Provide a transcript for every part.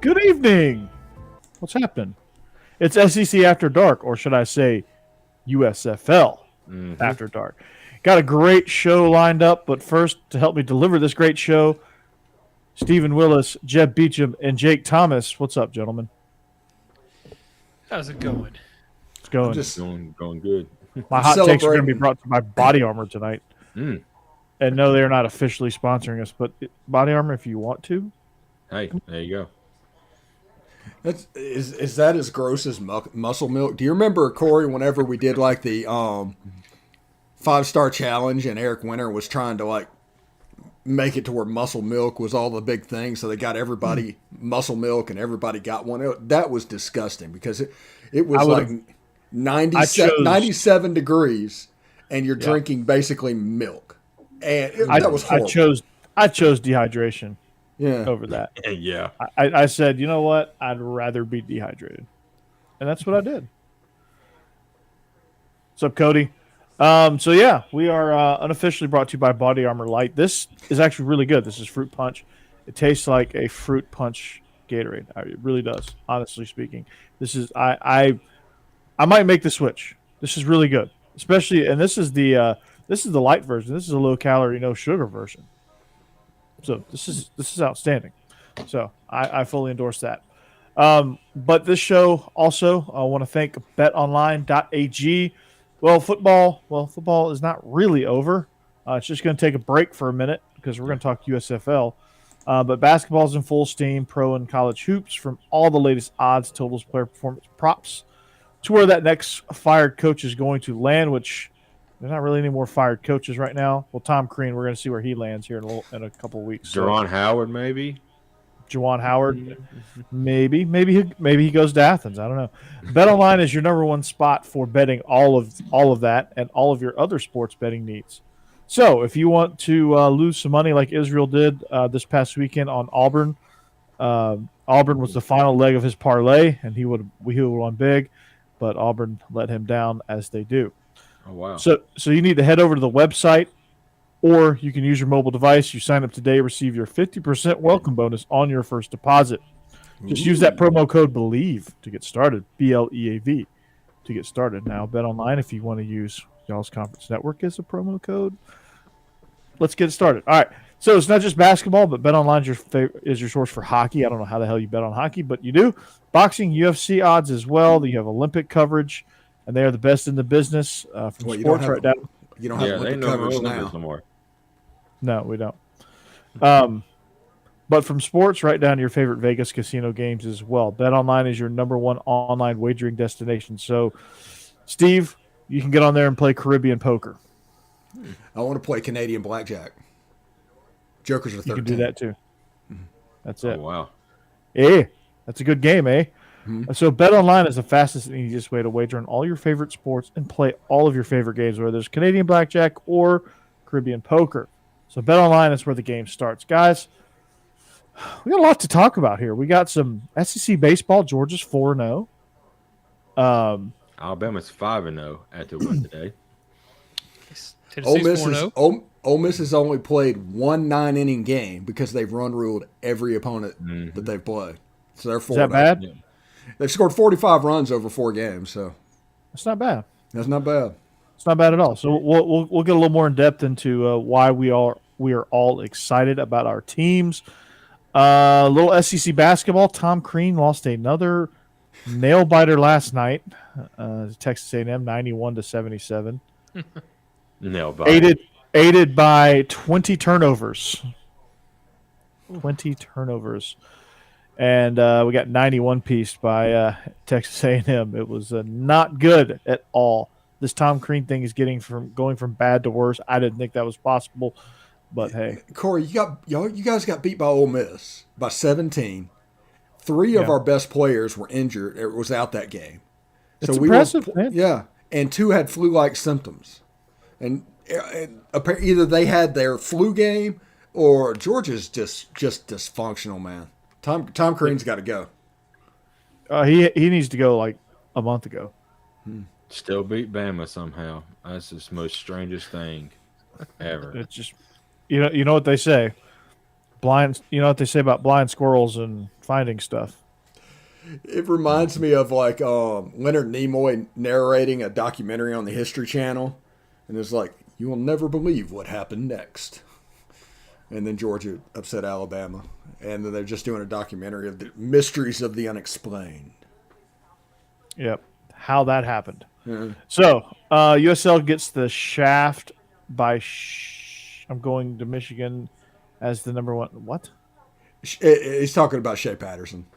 Good evening. What's happening? It's SEC After Dark, or should I say USFL After Dark. Got a great show lined up, but first, to help me deliver this great show, Stephen Willis, Jeb Beechum, and Jake Thomas. What's up, gentlemen? How's it going? It's going. Just going good. My hot takes are going to be brought to you by Body Armor tonight. And no, they're not officially sponsoring us, but Body Armor, if you want to. Hey, there you go. Is that as gross as muscle milk? Do you remember, Corey, whenever we did like the 5-star challenge and Eric Winter was trying to like make it to where muscle milk was all the big thing, so they got everybody muscle milk and everybody got one. That was disgusting because it was like 97 degrees and you're drinking basically milk. And that was horrible. I chose dehydration over that. Yeah. I said, you know what? I'd rather be dehydrated. And that's what I did. What's up, Cody? So, yeah, we are unofficially brought to you by Body Armor Light. This is actually really good. This is Fruit Punch. It tastes like a Fruit Punch Gatorade. It really does, honestly speaking. This is I might make the switch. This is really good. Especially, and this is the light version. This is a low calorie, no sugar version. So this is outstanding. So I fully endorse that. But this show also, I want to thank betonline.ag. Football is not really over. It's just going to take a break for a minute because we're going to talk USFL. But basketball is in full steam, pro and college hoops, from all the latest odds, totals, player performance, props, to where that next fired coach is going to land, which there's not really any more fired coaches right now. Well, Tom Crean, we're going to see where he lands here in a couple of weeks. Juwan Howard, maybe. Juwan Howard, maybe he goes to Athens. I don't know. BetOnline is your number one spot for betting all of that and all of your other sports betting needs. So, if you want to lose some money like Israel did this past weekend on Auburn, Auburn was the final leg of his parlay, and he would won big, but Auburn let him down as they do. Oh wow! So you need to head over to the website, or you can use your mobile device. You sign up today, receive your 50% welcome bonus on your first deposit. Just use that promo code Bleav to get started. BLEAV to get started. Now, BetOnline, if you want to use y'all's conference network as a promo code, let's get started. All right. So it's not just basketball, but BetOnline is your source for hockey. I don't know how the hell you bet on hockey, but you do. Boxing, UFC odds as well. You have Olympic coverage, and they are the best in the business from sports right now. You don't have Olympic coverage now. No more. No, we don't. But from sports right down to your favorite Vegas casino games as well. BetOnline is your number one online wagering destination. So, Steve, you can get on there and play Caribbean poker. I want to play Canadian blackjack. Jokers are 13. You can do that too. That's it. Oh, wow. Hey, that's a good game, eh? So BetOnline is the fastest and easiest way to wager on all your favorite sports and play all of your favorite games, whether it's Canadian blackjack or Caribbean poker. So BetOnline is where the game starts. Guys, we got a lot to talk about here. We got some SEC baseball. Georgia's 4-0. Alabama's 5-0 after win today. Ole Miss has only played one 9-inning game because they've run-ruled every opponent that they've played. So they're 4-0. Is that bad? Yeah. They've scored 45 runs over 4 games. So that's not bad. That's not bad. It's not bad at all. So we'll get a little more in depth into why we are all excited about our teams. Little SEC basketball. Tom Crean lost another nail biter last night. Texas A&M 91-77. Nail biter. Aided by 20 turnovers. 20 turnovers. And we got 91 pieced by Texas A&M. It was not good at all. This Tom Crean thing is going from bad to worse. I didn't think that was possible, but hey, Corey, you guys got beat by Ole Miss by 17. 3 of our best players were injured. It was out that game. It's impressive, man. Yeah, and 2 had flu-like symptoms, and either they had their flu game or Georgia's just dysfunctional, man. Tom Crean's got to go. He needs to go like a month ago. Still beat Bama somehow. That's the most strangest thing ever. It's just, you know what they say. blind. You know what they say about blind squirrels and finding stuff. It reminds me of like Leonard Nimoy narrating a documentary on the History Channel, and it's like, you will never believe what happened next. And then Georgia upset Alabama, and then they're just doing a documentary of the mysteries of the unexplained. Yep, how that happened. Yeah. So USL gets the shaft by. I'm going to Michigan as the number one. What? He's talking about Shea Patterson.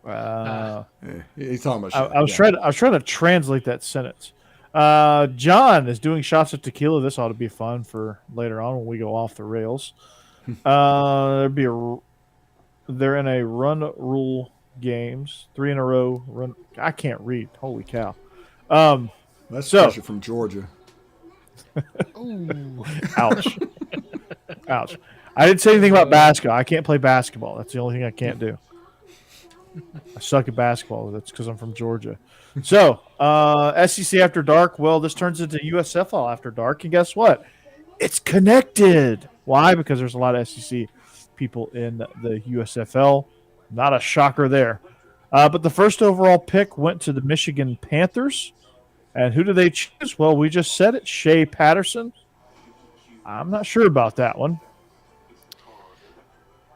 Uh, Yeah, he's talking about Shea. I was trying to translate that sentence. John is doing shots of tequila. This ought to be fun for later on when we go off the rails. They're in a run rule games, 3 in a row. Run. I can't read. Holy cow. That's pressure from Georgia. Ooh. Ouch. Ouch. I didn't say anything about basketball. I can't play basketball. That's the only thing I can't do. I suck at basketball. That's because I'm from Georgia. So, SEC After Dark. Well, this turns into USFL After Dark. And guess what? It's connected. Why? Because there's a lot of SEC people in the USFL. Not a shocker there. But the first overall pick went to the Michigan Panthers. And who do they choose? Well, we just said it. Shea Patterson. I'm not sure about that one.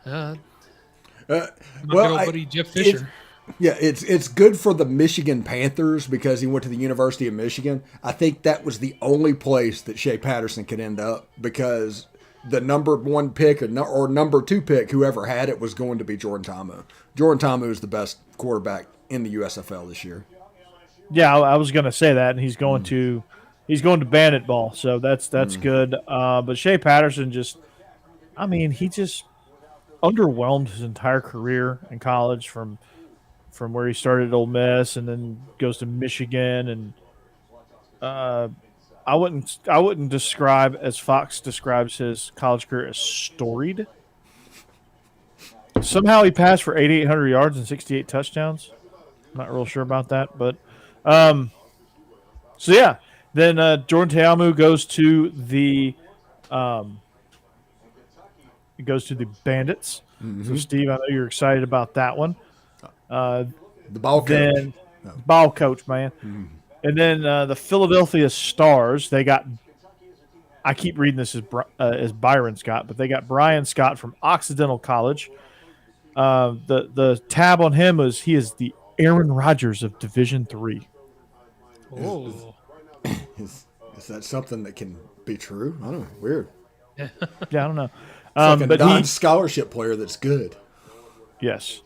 Well, Well, buddy Jeff Fisher. It's good for the Michigan Panthers because he went to the University of Michigan. I think that was the only place that Shea Patterson could end up because the number 1 pick or number 2 pick, whoever had it, was going to be Jordan Ta'amu. Jordan Ta'amu is the best quarterback in the USFL this year. Yeah, I was going to say that, and he's going to Bandit ball, so that's good. But Shea Patterson he just underwhelmed his entire career in college from where he started at Ole Miss and then goes to Michigan, and I wouldn't describe, as Fox describes his college career, as storied. Somehow he passed for 8,800 yards and 68 touchdowns. I'm not real sure about that, but so yeah. Then Jordan Ta'amu goes to the Bandits. Mm-hmm. So Steve, I know you're excited about that one. The ball coach. Ball coach, man. Mm-hmm. And then the Philadelphia Stars, they got, I keep reading this as Byron Scott, but they got Brian Scott from Occidental College. The tab on him is he is the Aaron Rodgers of Division III. Oh. Is that something that can be true? I don't know. Weird. Yeah, I don't know. It's like a but non-scholarship player that's good. Yes,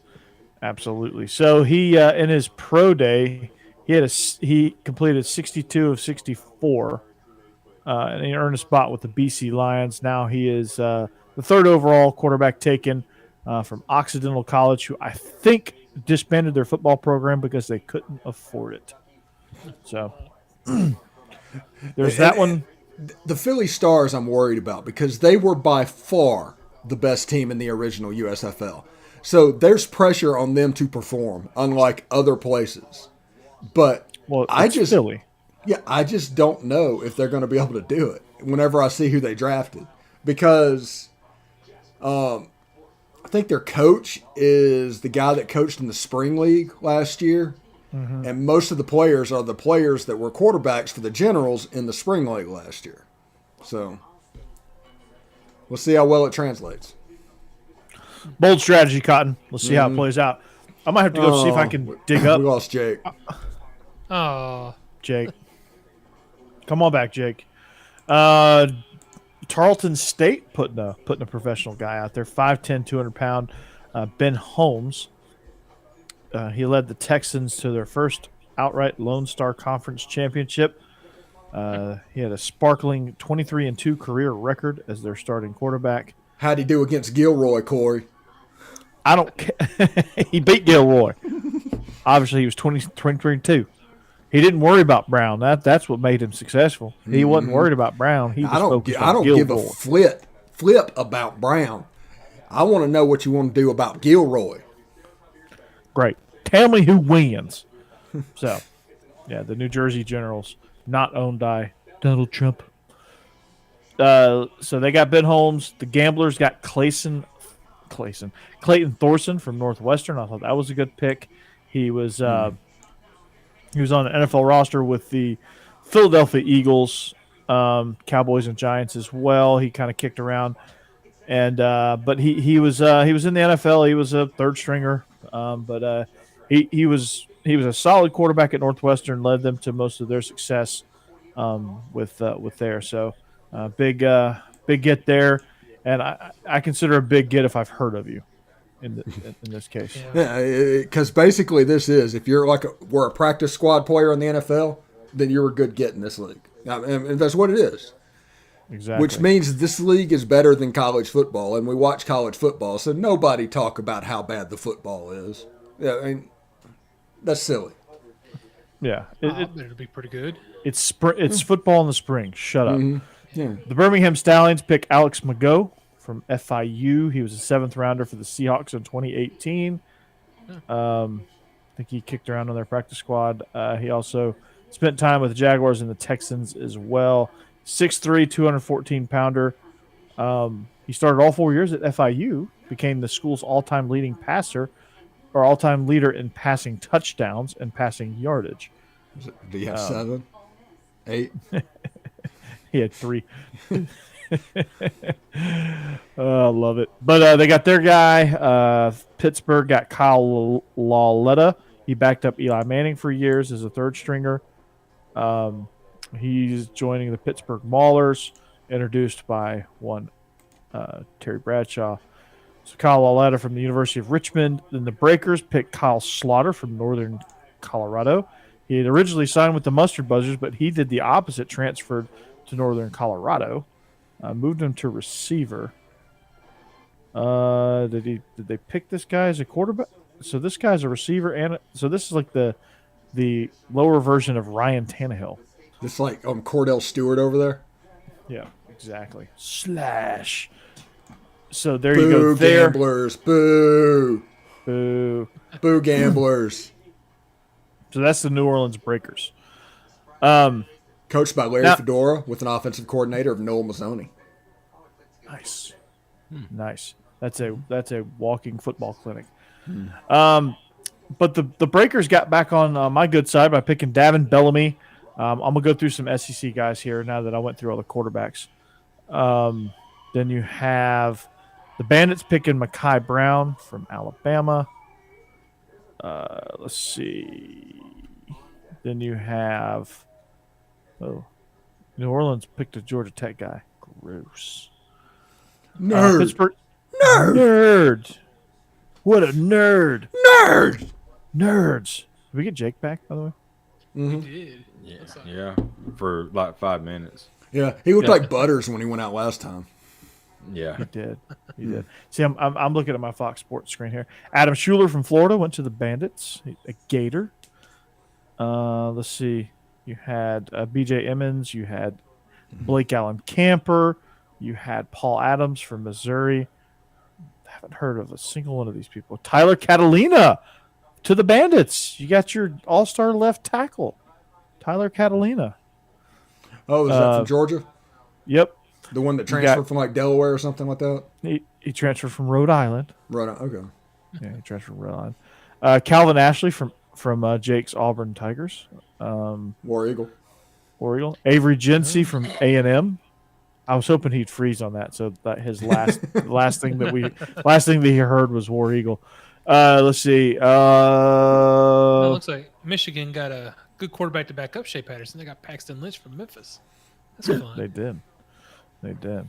absolutely. So he in his pro day, he completed 62 of 64, and he earned a spot with the BC Lions. Now he is the 3rd overall quarterback taken from Occidental College, who I think disbanded their football program because they couldn't afford it. So there's that one. The Philly Stars I'm worried about because they were by far the best team in the original USFL. So there's pressure on them to perform, unlike other places. But I just don't know if they're going to be able to do it whenever I see who they drafted. Because I think their coach is the guy that coached in the Spring League last year. Mm-hmm. And most of the players are the players that were quarterbacks for the Generals in the Spring League last year. So we'll see how well it translates. Bold strategy, Cotton. Let's see how it plays out. I might have to go see if I can dig up. We lost Jake. Oh. Jake. Come on back, Jake. Tarleton State putting a professional guy out there, 5'10", 200-pound Ben Holmes. He led the Texans to their first outright Lone Star Conference championship. He had a sparkling 23-2 career record as their starting quarterback. How'd he do against Gilroy, Corey? I don't care. He beat Gilroy. Obviously, he was 23-2. He didn't worry about Brown. That's what made him successful. He wasn't worried about Brown. He was focused on I don't give a flip about Brown. I want to know what you want to do about Gilroy. Great. Tell me who wins. So, yeah, the New Jersey Generals, not owned by Donald Trump. So they got Ben Holmes. The Gamblers got Clayson Clayton Thorson from Northwestern. I thought that was a good pick. He was on an NFL roster with the Philadelphia Eagles, Cowboys, and Giants as well. He kind of kicked around, and but he was in the NFL. He was a third stringer, but he was a solid quarterback at Northwestern. Led them to most of their success with there. So big get there, and I consider a big get if I've heard of you in this case. Yeah, because basically this is, if you're we're a practice squad player in the NFL, then you're a good get in this league. And that's what it is. Exactly. Which means this league is better than college football, and we watch college football, so nobody talk about how bad the football is. Yeah, I mean, that's silly. Yeah, it'll be pretty good. It's football in the spring. Shut up. Mm-hmm. Yeah. The Birmingham Stallions pick Alex Mago from FIU. He was a 7th rounder for the Seahawks in 2018. I think he kicked around on their practice squad. He also spent time with the Jaguars and the Texans as well. 6'3", 214-pounder. He started all 4 years at FIU, became the school's all-time leading passer, or all-time leader in passing touchdowns and passing yardage. Do you have 7? 8? He had 3. I love it. But they got their guy. Pittsburgh got Kyle Lauletta. He backed up Eli Manning for years as a third stringer. He's joining the Pittsburgh Maulers, introduced by one Terry Bradshaw. So Kyle Lauletta from the University of Richmond. Then the Breakers picked Kyle Slaughter from Northern Colorado. He had originally signed with the Mustard Buzzers, but he did the opposite, transferred to Northern Colorado. Moved him to receiver. Did they pick this guy as a quarterback? So this guy's a receiver, and so this is like the lower version of Ryan Tannehill. It's like Cordell Stewart over there. Yeah, exactly. Slash. So there Boo, you go. There. Gamblers. Boo. Boo. Boo, gamblers. So that's the New Orleans Breakers. Coached by Larry Fedora with an offensive coordinator of Noel Mazzoni. Nice. Nice. That's a walking football clinic. But the Breakers got back on my good side by picking Davin Bellamy. I'm going to go through some SEC guys here now that I went through all the quarterbacks. Then you have the Bandits picking Mekhi Brown from Alabama. Let's see. Then you have New Orleans picked a Georgia Tech guy. Gross. Nerd. Pittsburgh. Nerd. What a nerd. Nerd. Nerds. Did we get Jake back, by the way? We did. Yeah, for like 5 minutes. Yeah, he looked like Butters when he went out last time. Yeah, He did. See, I'm looking at my Fox Sports screen here. Adam Schuler from Florida went to the Bandits, a Gator. Let's see. You had B.J. Emmons. You had Blake Allen Camper. You had Paul Adams from Missouri. I haven't heard of a single one of these people. Tyler Catalina to the Bandits. You got your all-star left tackle, Tyler Catalina. Oh, is that from Georgia? Yep. The one that transferred from like Delaware or something like that? He transferred from Rhode Island. Okay. Yeah, he transferred from Rhode Island. Calvin Ashley from Jake's Auburn Tigers. War Eagle. Avery Jinsey from A&M. I was hoping he'd freeze on that, so that his last thing that he heard was War Eagle. Let's see. It looks like Michigan got a good quarterback to back up Shea Patterson. They got Paxton Lynch from Memphis. That's fun. They did.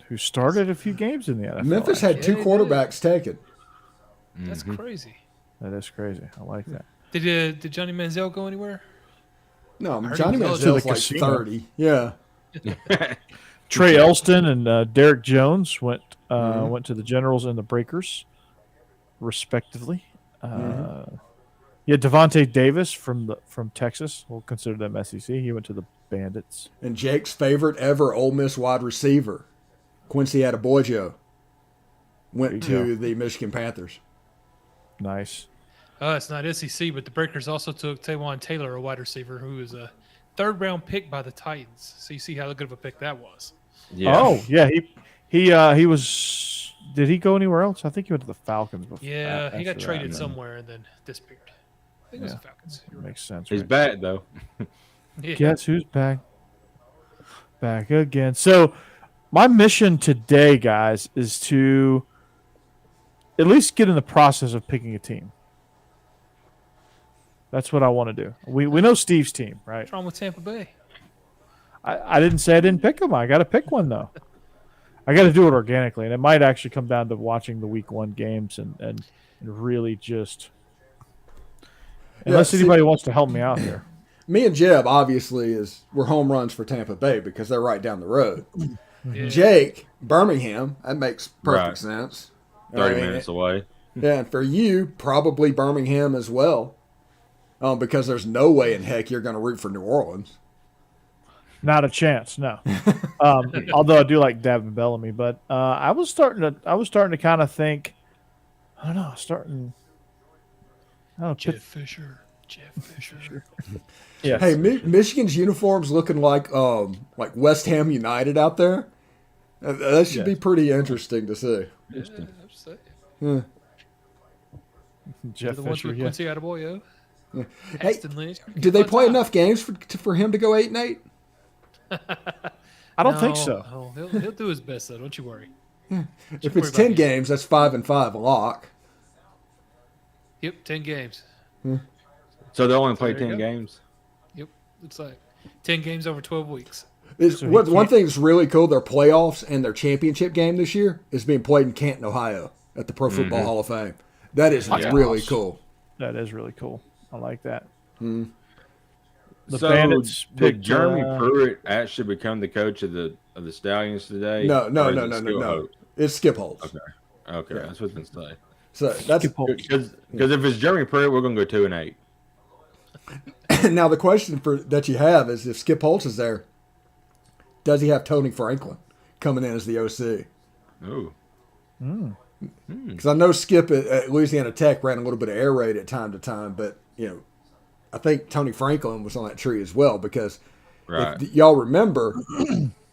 Who started a few games in the NFL. Memphis had 2 quarterbacks taken. That's crazy. That is crazy. I like that. Did Johnny Manziel go anywhere? No, heard Johnny he was Manziel's to the like casino. 30. Yeah. Trey Elston and Derek Jones went to the Generals and the Breakers, respectively. Yeah, Devontae Davis from Texas. We'll consider them SEC. He went to the Bandits. And Jake's favorite ever Ole Miss wide receiver, Quincy Adebayo, went to the Michigan Panthers. Nice. It's not SEC, but the Breakers also took Taywan Taylor, a wide receiver, who was a 3rd-round pick by the Titans. So you see how good of a pick that was. Yeah. Oh, yeah. He was Did he go anywhere else? I think he went to the Falcons before. Yeah, he got after traded that. somewhere and then disappeared. I think it was the Falcons. You're right. Makes sense. He's right? back though. Yeah. Guess who's back? Back again. So, my mission today, guys, is to at least get in the process of picking a team. That's what I want to do. We know Steve's team, right? What's wrong with Tampa Bay? I didn't say I didn't pick them. I got to pick one though. I got to do it organically, and it might actually come down to watching the Week 1 games and really just. Unless anybody wants to help me out here. Me and Jeb, obviously, we're home runs for Tampa Bay because they're right down the road. Yeah. Jake, Birmingham, that makes perfect Right. sense. 30 minutes away. Yeah, and for you, probably Birmingham as well. Because there's no way in heck you're going to root for New Orleans. Not a chance, no. Although I do like Davin Bellamy, but I was starting to kind of think. I don't know. Jeff Fisher. Yes. Hey, Michigan's uniforms looking like West Ham United out there. That should be pretty interesting to see. Jeff The ones Fisher, with yeah. Quincy Adebayo. Hey, Paxton Lynch. did they play enough games for him to go 8-8? I don't think so. No, he'll do his best though. Don't you worry. If it's 10 games, that's 5-5 a lock. Yep, 10 games. So they only play there you 10 go. games? Yep, looks like 10 games over 12 weeks. One thing that's really cool, their playoffs and their championship game this year is being played in Canton, Ohio at the Pro Football Hall of Fame. That is really cool. That is really cool. I like that. Hmm. The So Bandits did picked Jeremy Pruitt actually become the coach of the Stallions today? No. Or is it still Hope? It's Skip Holtz. Okay, that's what I was going to say. So that's Because if it's Jeremy Pruitt, we're going to go 2-8. now the question that you have is if Skip Holtz is there, does he have Tony Franklin coming in as the OC? Oh. Because I know Skip at Louisiana Tech ran a little bit of air raid at time to time, but I think Tony Franklin was on that tree as well because if y'all remember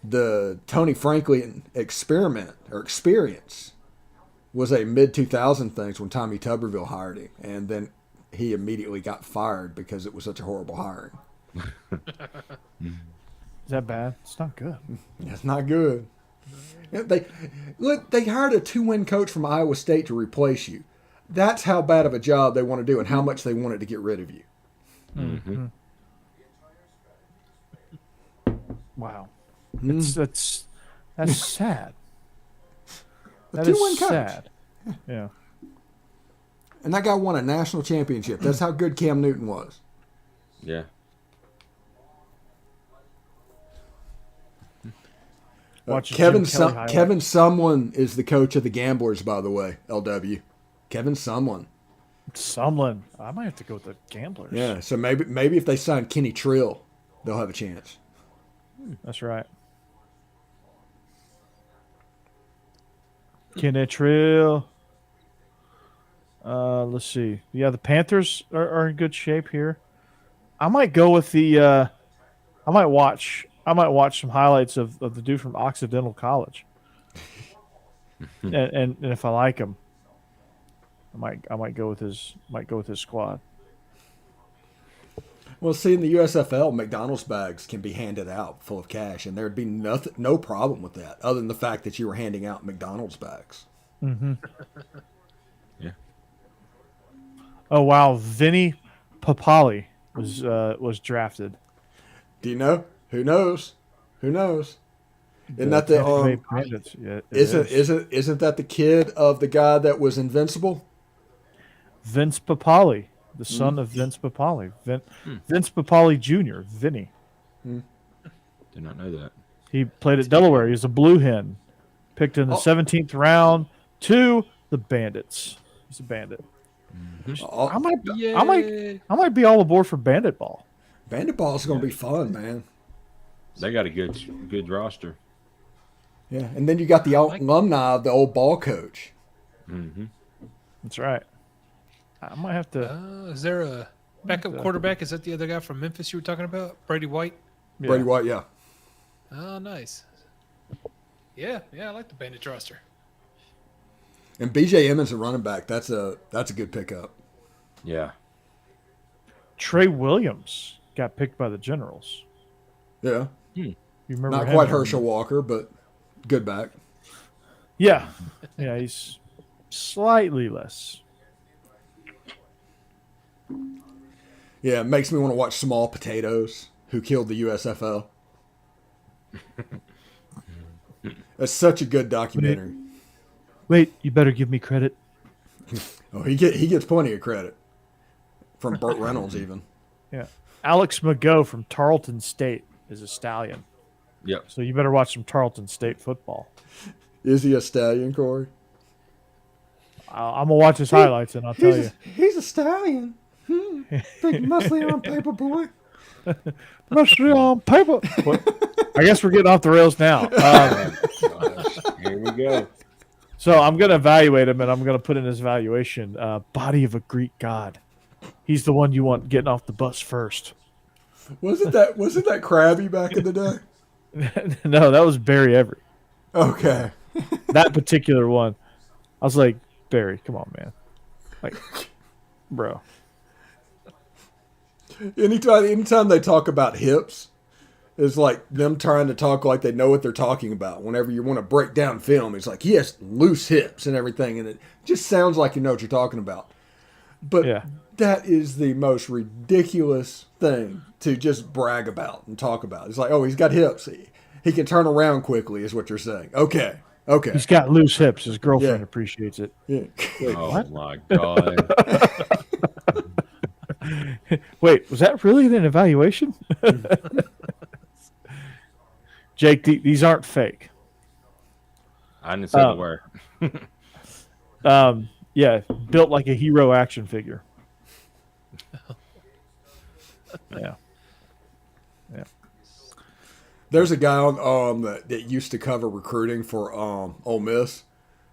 the Tony Franklin experiment or experience was a mid-2000 thing when Tommy Tuberville hired him, and then he immediately got fired because it was such a horrible hiring. Is that bad? It's not good. It's not good. They hired a 2-win coach from Iowa State to replace you. That's how bad of a job they want to do and how much they wanted to get rid of you. Mm-hmm. Wow. That's sad. That A is 2-win coach. sad. Yeah. And that guy won a national championship. That's how good Cam Newton was. Yeah. Kevin Sumlin is the coach of the Gamblers, by the way, LW. Kevin Sumlin. Sumlin. I might have to go with the Gamblers. Yeah, so maybe if they sign Kenny Trill, they'll have a chance. That's right. Kenny Trill. Let's see. Yeah, the Panthers are in good shape here. I might go with the. I might watch some highlights of the dude from Occidental College, and if I like him, I might go with his squad. Well, see, in the USFL, McDonald's bags can be handed out full of cash, and there'd be no problem with that, other than the fact that you were handing out McDonald's bags. Mm-hmm. Yeah. Oh wow, Vinny Papali was drafted. Do you know? Who knows? Isn't that the Tampa Bay Bandits. Yeah, it isn't that the kid of the guy that was invincible? Vince Papali, the son of Vince Papali. Vince Papali Jr., Vinny. Did not know that. He played at Delaware. He was a blue hen. Picked in the 17th round to the Bandits. He's a bandit. I might be all aboard for Bandit Ball. Bandit Ball is going to be fun, man. They got a good roster. Yeah, and then you got the alumni of the old ball coach. Mm-hmm. That's right. I might have to. Is there a backup quarterback? Is that the other guy from Memphis you were talking about? Brady White? Yeah. Brady White, yeah. Oh, nice. Yeah, I like the Bandits roster. And B.J. Emmons at running back, that's a good pickup. Yeah. Trey Williams got picked by the Generals. Yeah. You remember Not him? quite Herschel Walker, but good back. Yeah. Yeah, he's slightly less. Yeah, it makes me want to watch Small Potatoes, Who Killed the USFL. That's such a good documentary. Wait, you better give me credit. Oh, he gets plenty of credit. From Burt Reynolds, even. Yeah. Alex Mago from Tarleton State is a Stallion. Yep. So you better watch some Tarleton State football. Is he a Stallion, Corey? I'm going to watch his highlights and I'll tell you. He's a Stallion. Big muscly on paper, boy. Mostly on paper. Well, I guess we're getting off the rails now. Here we go. So I'm going to evaluate him, and I'm going to put in his evaluation, body of a Greek god. He's the one you want getting off the bus first. Wasn't that Krabby back in the day? No, that was Barry Every. Okay. That particular one. I was like, Barry, come on, man. Like, bro. Anytime they talk about hips, it's like them trying to talk like they know what they're talking about. Whenever you want to break down film, it's like, he has loose hips and everything, and it just sounds like you know what you're talking about. But Yeah. that is the most ridiculous thing to just brag about and talk about. It's like, oh, he's got hips. He can turn around quickly is what you're saying. Okay. He's got loose hips. His girlfriend Yeah. appreciates it. Yeah. Oh, my God. Wait, was that really an evaluation? Jake, these aren't fake. I didn't say the word. Yeah, built like a hero action figure. Yeah. There's a guy on that used to cover recruiting for Ole Miss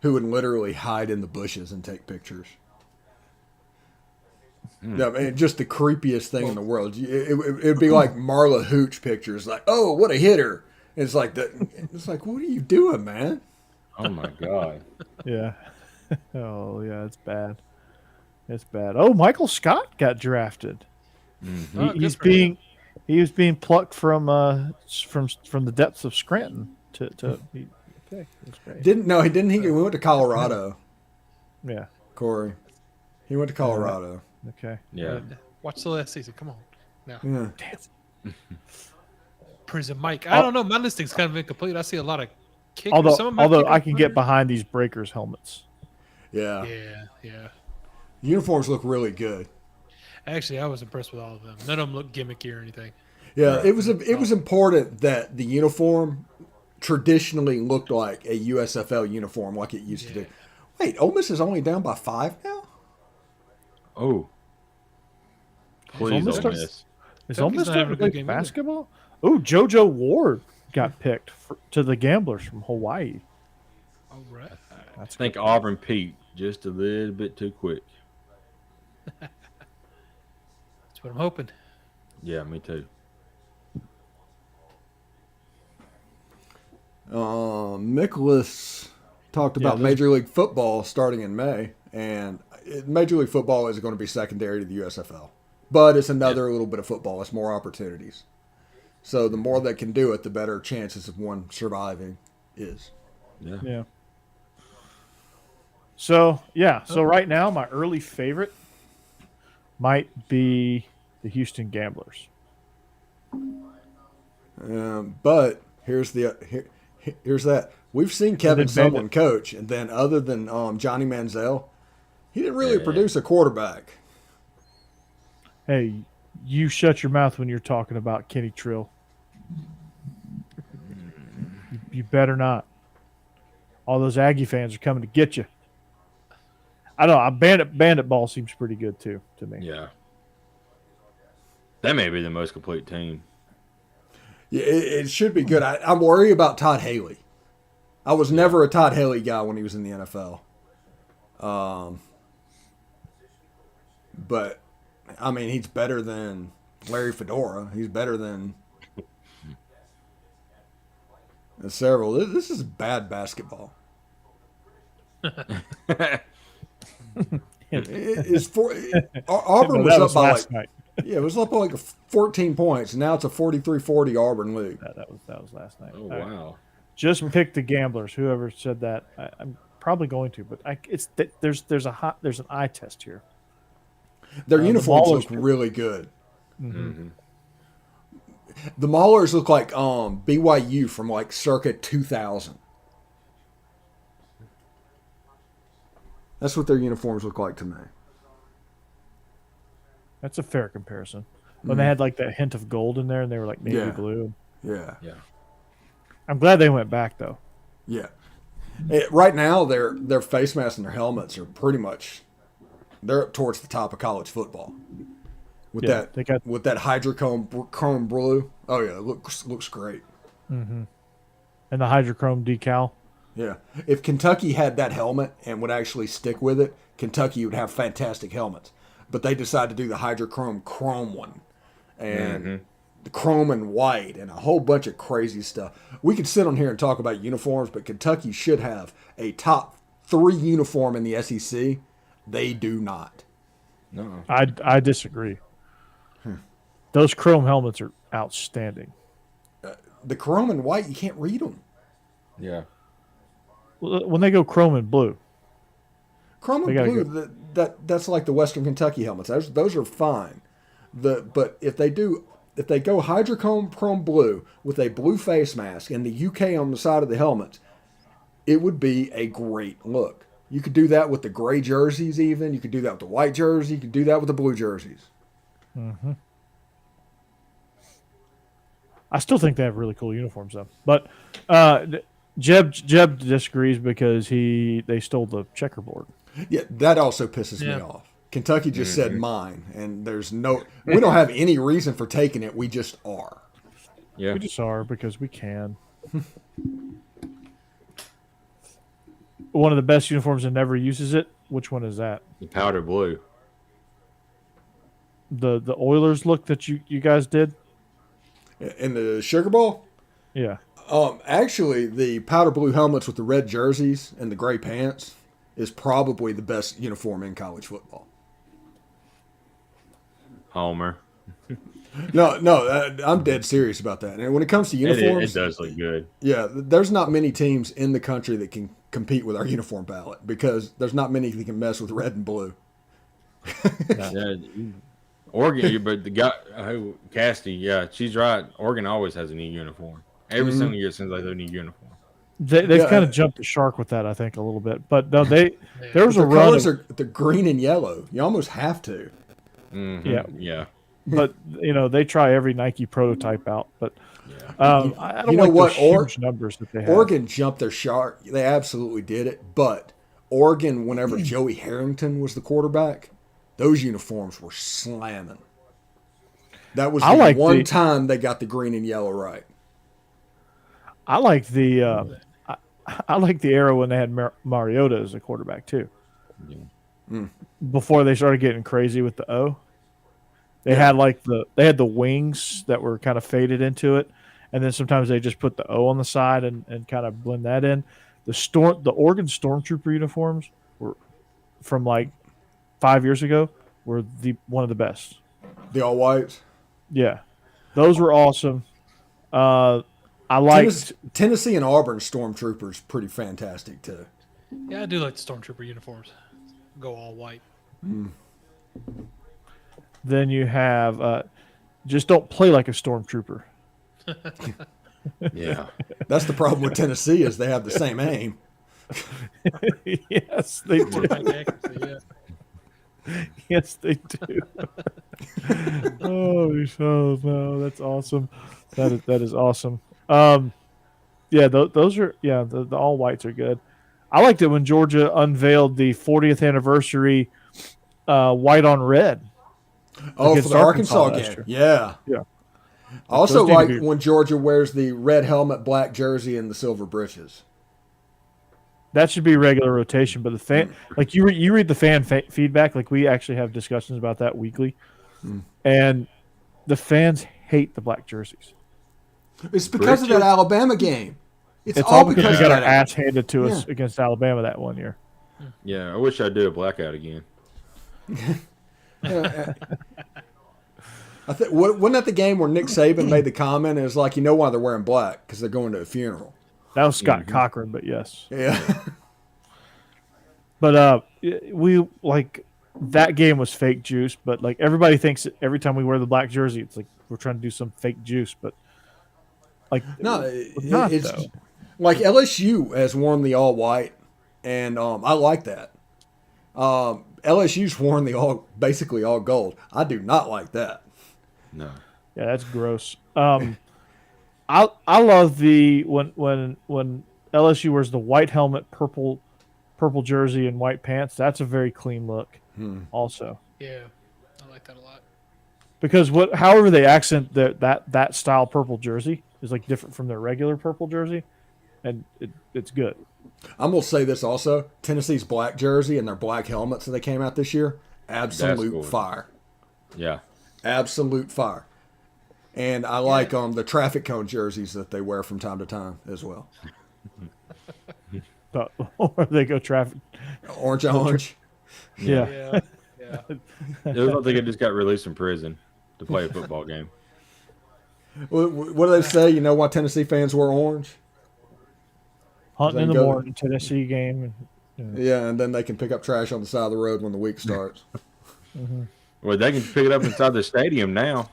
who would literally hide in the bushes and take pictures. Yeah, man, just the creepiest thing in the world. It'd be like Marla Hooch pictures, like, oh, what a hitter. It's like that. It's like, what are you doing, man? Oh, my God. Yeah. Oh, yeah, it's bad. It's bad. Oh, Michael Scott got drafted. Oh, He was good for him. being plucked from the depths of Scranton to he picked. That's great. He went to Colorado, Yeah. Corey. He went to Colorado. Okay. Yeah. Watch the last season. Come on. Now. Yeah. Prison Mike. I don't know. My listing's kind of incomplete. I see a lot of kickers. Although I can get behind these Breakers helmets. Yeah. Yeah. Uniforms look really good. Actually, I was impressed with all of them. None of them look gimmicky or anything. Yeah, it was important that the uniform traditionally looked like a USFL uniform like it used to do. Wait, Ole Miss is only down by 5 now? Oh. Please, Is Ole Miss. Is Kentucky's Ole Miss not having starting a to good play game either. basketball? Oh, JoJo Ward got picked to the Gamblers from Hawaii. All right. I think Auburn peaked just a little bit too quick. That's what I'm hoping. Yeah, me too. Nicholas talked about Major League Football starting in May, and Major League Football is going to be secondary to the USFL. But it's another little bit of football. It's more opportunities. So the more they can do it, the better chances of one surviving is. Yeah. So right now my early favorite might be the Houston Gamblers. But here's that. We've seen Kevin Sumlin coach, and then other than Johnny Manziel, he didn't really produce a quarterback. Hey, you shut your mouth when you're talking about Kenny Trill. You better not. All those Aggie fans are coming to get you. I don't know. Bandit ball seems pretty good too to me. Yeah. That may be the most complete team. Yeah, it should be good. I'm worried about Todd Haley. I was never a Todd Haley guy when he was in the NFL. But, I mean, he's better than Larry Fedora. He's better than several. This is bad basketball. Auburn was that up by last night. it was up by like 14 points, and now it's a 43-40 Auburn lead. That was last night. Oh, All right. wow. Just pick the gamblers. Whoever said that, I'm probably going to, but there's an eye test here. Their uniforms Maulers look really good. Mm-hmm. The Maulers look like BYU from like circa 2000. That's what their uniforms look like to me. That's a fair comparison. When they had like that hint of gold in there, and they were like navy Yeah. blue. Yeah. Yeah. I'm glad they went back though. Yeah. Right now, their face masks and their helmets are pretty much they're up towards the top of college football. With Yeah, with that hydrochrome blue. Oh yeah, it looks great. Mm-hmm. And the hydrochrome decal. Yeah. If Kentucky had that helmet and would actually stick with it, Kentucky would have fantastic helmets. But they decided to do the hydrochrome chrome one. And the chrome and white and a whole bunch of crazy stuff. We could sit on here and talk about uniforms, but Kentucky should have a top 3 uniform in the SEC. They do not. No. I disagree. Those chrome helmets are outstanding. The chrome and white, you can't read them. Yeah. When they go chrome and blue, Chrome and blue, that's like the Western Kentucky helmets. Those are fine. But if they go hydrochrome blue with a blue face mask and the UK on the side of the helmet, it would be a great look. You could do that with the gray jerseys even. You could do that with the white jersey. You could do that with the blue jerseys. Mm-hmm. I still think they have really cool uniforms though. But Jeb disagrees because they stole the checkerboard. Yeah, that also pisses me off. Kentucky just said mine, and we don't have any reason for taking it. We just are. Yeah. We just are because we can. One of the best uniforms that never uses it. Which one is that? The powder blue. The Oilers look that you guys did? In the Sugar Bowl? Yeah. Actually, the powder blue helmets with the red jerseys and the gray pants is probably the best uniform in college football. Homer. No, I'm dead serious about that. And when it comes to uniforms, It does look good. yeah, there's not many teams in the country that can compete with our uniform ballot because there's not many that can mess with red and blue. Yeah, Oregon, but the guy, Cassidy, she's right. Oregon always has a new uniform. Every single year since they have a new uniform. They've kind of jumped the shark with that, I think, a little bit. But no, there was a The run. colors are the green and yellow. You almost have to. Mm-hmm. Yeah. But they try every Nike prototype out. But I don't You know like what? those huge numbers that they have. Oregon jumped their shark. They absolutely did it. But Oregon, whenever Joey Harrington was the quarterback, those uniforms were slamming. That was the one time they got the green and yellow right. I like the I like the era when they had Mariota as a quarterback too. Yeah. Before they started getting crazy with the O, they had the wings that were kind of faded into it, and then sometimes they just put the O on the side and kind of blend that in. The Oregon Stormtrooper uniforms were from like 5 years ago were one of the best. The all whites. Yeah, those were awesome. I liked Tennessee and Auburn Stormtroopers pretty fantastic too. Yeah, I do like the Stormtrooper uniforms. Go all white. Then you have just don't play like a Stormtrooper. Yeah. That's the problem with Tennessee is they have the same aim. Yes, they do. Yeah. Yes, they do. Oh no, that's awesome. That is awesome. Yeah, those are the all whites are good. I liked it when Georgia unveiled the 40th anniversary white on red. Oh, for the Arkansas game. year. Yeah. Yeah. I also Those need like to be- when Georgia wears the red helmet, black jersey, and the silver breeches. That should be regular rotation, but the fan, like you read the fan feedback, like we actually have discussions about that weekly, and the fans hate the black jerseys. It's because of that Alabama game. It's all because we of got our that. ass handed to us against Alabama that one year. Yeah, I wish I'd do a blackout again. I think wasn't that the game where Nick Saban made the comment? It was like, you know why they're wearing black? Because they're going to a funeral. That was Scott Cochran, but yes. Yeah. But we like that game was fake juice. But like everybody thinks that every time we wear the black jersey, it's like we're trying to do some fake juice. But like No, it's it's like LSU has worn the all white, and I like that. LSU's worn the basically all gold. I do not like that. No. yeah, that's gross. I love the when LSU wears the white helmet, purple jersey, and white pants. That's a very clean look. Also, Yeah, I like that a lot. because however they accent that style purple jersey is like different from their regular purple jersey, and it's good. I'm gonna say this also: Tennessee's black jersey and their black helmets that they came out this year, absolute cool. fire, Yeah. absolute fire. And I like the traffic cone jerseys that they wear from time to time as well. But or they go traffic. Orange. Yeah. Yeah, yeah. It was like they just got released from prison to play a football game. What do they say? You know why Tennessee fans wear orange? Hunting in the Go- morning, Tennessee game. Yeah, and then they can pick up trash on the side of the road when the week starts. Well, they can pick it up inside the stadium now.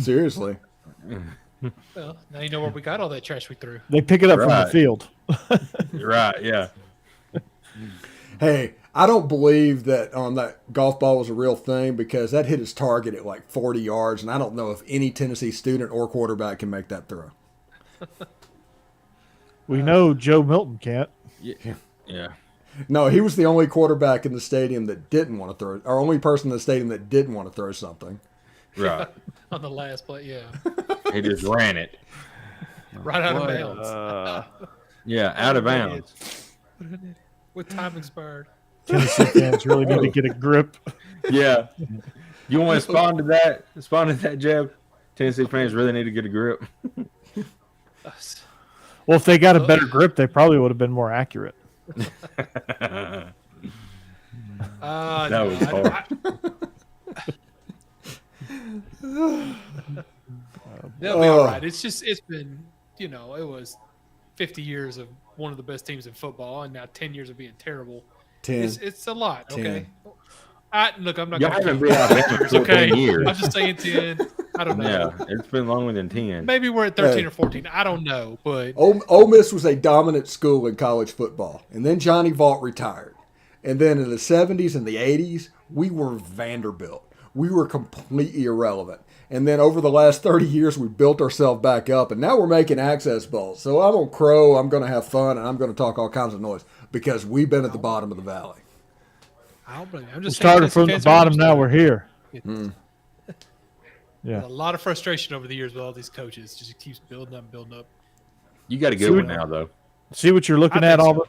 Seriously. Well, now you know where we got all that trash we threw. They pick it up from the Right. field. Right, yeah. Hey, I don't believe that that golf ball was a real thing because that hit his target at like 40 yards, and I don't know if any Tennessee student or quarterback can make that throw. We know Joe Milton can't. Yeah. No, he was the only quarterback in the stadium that didn't want to throw, or only person in the stadium that didn't want to throw something. Right. On the last play, yeah. He just ran it. Right out of bounds. Yeah, out of bounds. With time expired. Tennessee fans really need to get a grip. Yeah. You want to respond to that? Respond to that, Jeb? Tennessee fans really need to get a grip. Well, if they got a better grip, they probably would have been more accurate. That No, was hard. They'll be all right. It's been, it was 50 years of one of the best teams in football, and now 10 years of being terrible. 10. It's a lot, 10. okay? Look, I'm not Y'all going to haven't been out there for 14 okay? years. I'm just saying 10. I don't know. Yeah, it's been longer than 10. Maybe we're at 13 Hey. or 14. I don't know, but Ole Miss was a dominant school in college football, and then Johnny Vaught retired. And then in the 70s and the 80s, we were Vanderbilt. We were completely irrelevant. And then over the last 30 years, we built ourselves back up, and now we're making access bowls. So I'm going to crow, I'm going to have fun, and I'm going to talk all kinds of noise because we've been at the bottom of the valley. I don't believe it. I'm We just saying started from the Tennessee fans are bottom, used now to we're it. here. A lot of frustration over the years with all these coaches. Just keeps building up, building up. You got a good one now, though. See what you're looking I at, think so.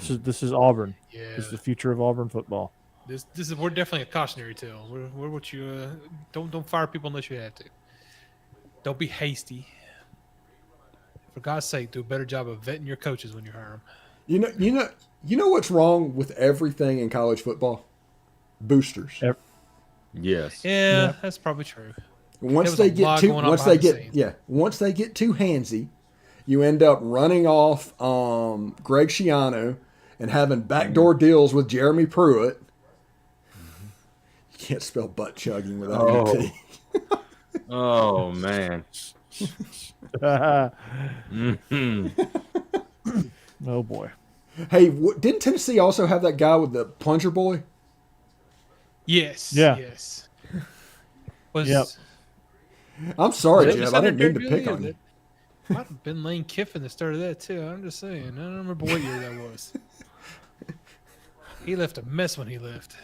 Auburn? This is Auburn. Yeah, This is the future of Auburn football. we're definitely a cautionary tale. We're what you don't fire people unless you have to. Don't be hasty. For God's sake, do a better job of vetting your coaches when you hire them. You know what's wrong with everything in college football? Boosters. Yes. Yeah, that's probably true. Once There was they a lot get too, going on once they behind the get, scenes. once they get too handsy, you end up running off Greg Schiano and having backdoor deals with Jeremy Pruitt. You can't spell butt chugging without Oh. a T. Oh, man. Oh boy. Hey, didn't Tennessee also have that guy with the plunger boy? Yes. Yeah. Yes. Was Yep. I'm sorry, was Jeb. that I didn't mean to Derek pick on Billy? you. Might have been Lane Kiffin that started that too. I'm just saying. I don't remember what year that was. He left a mess when he left.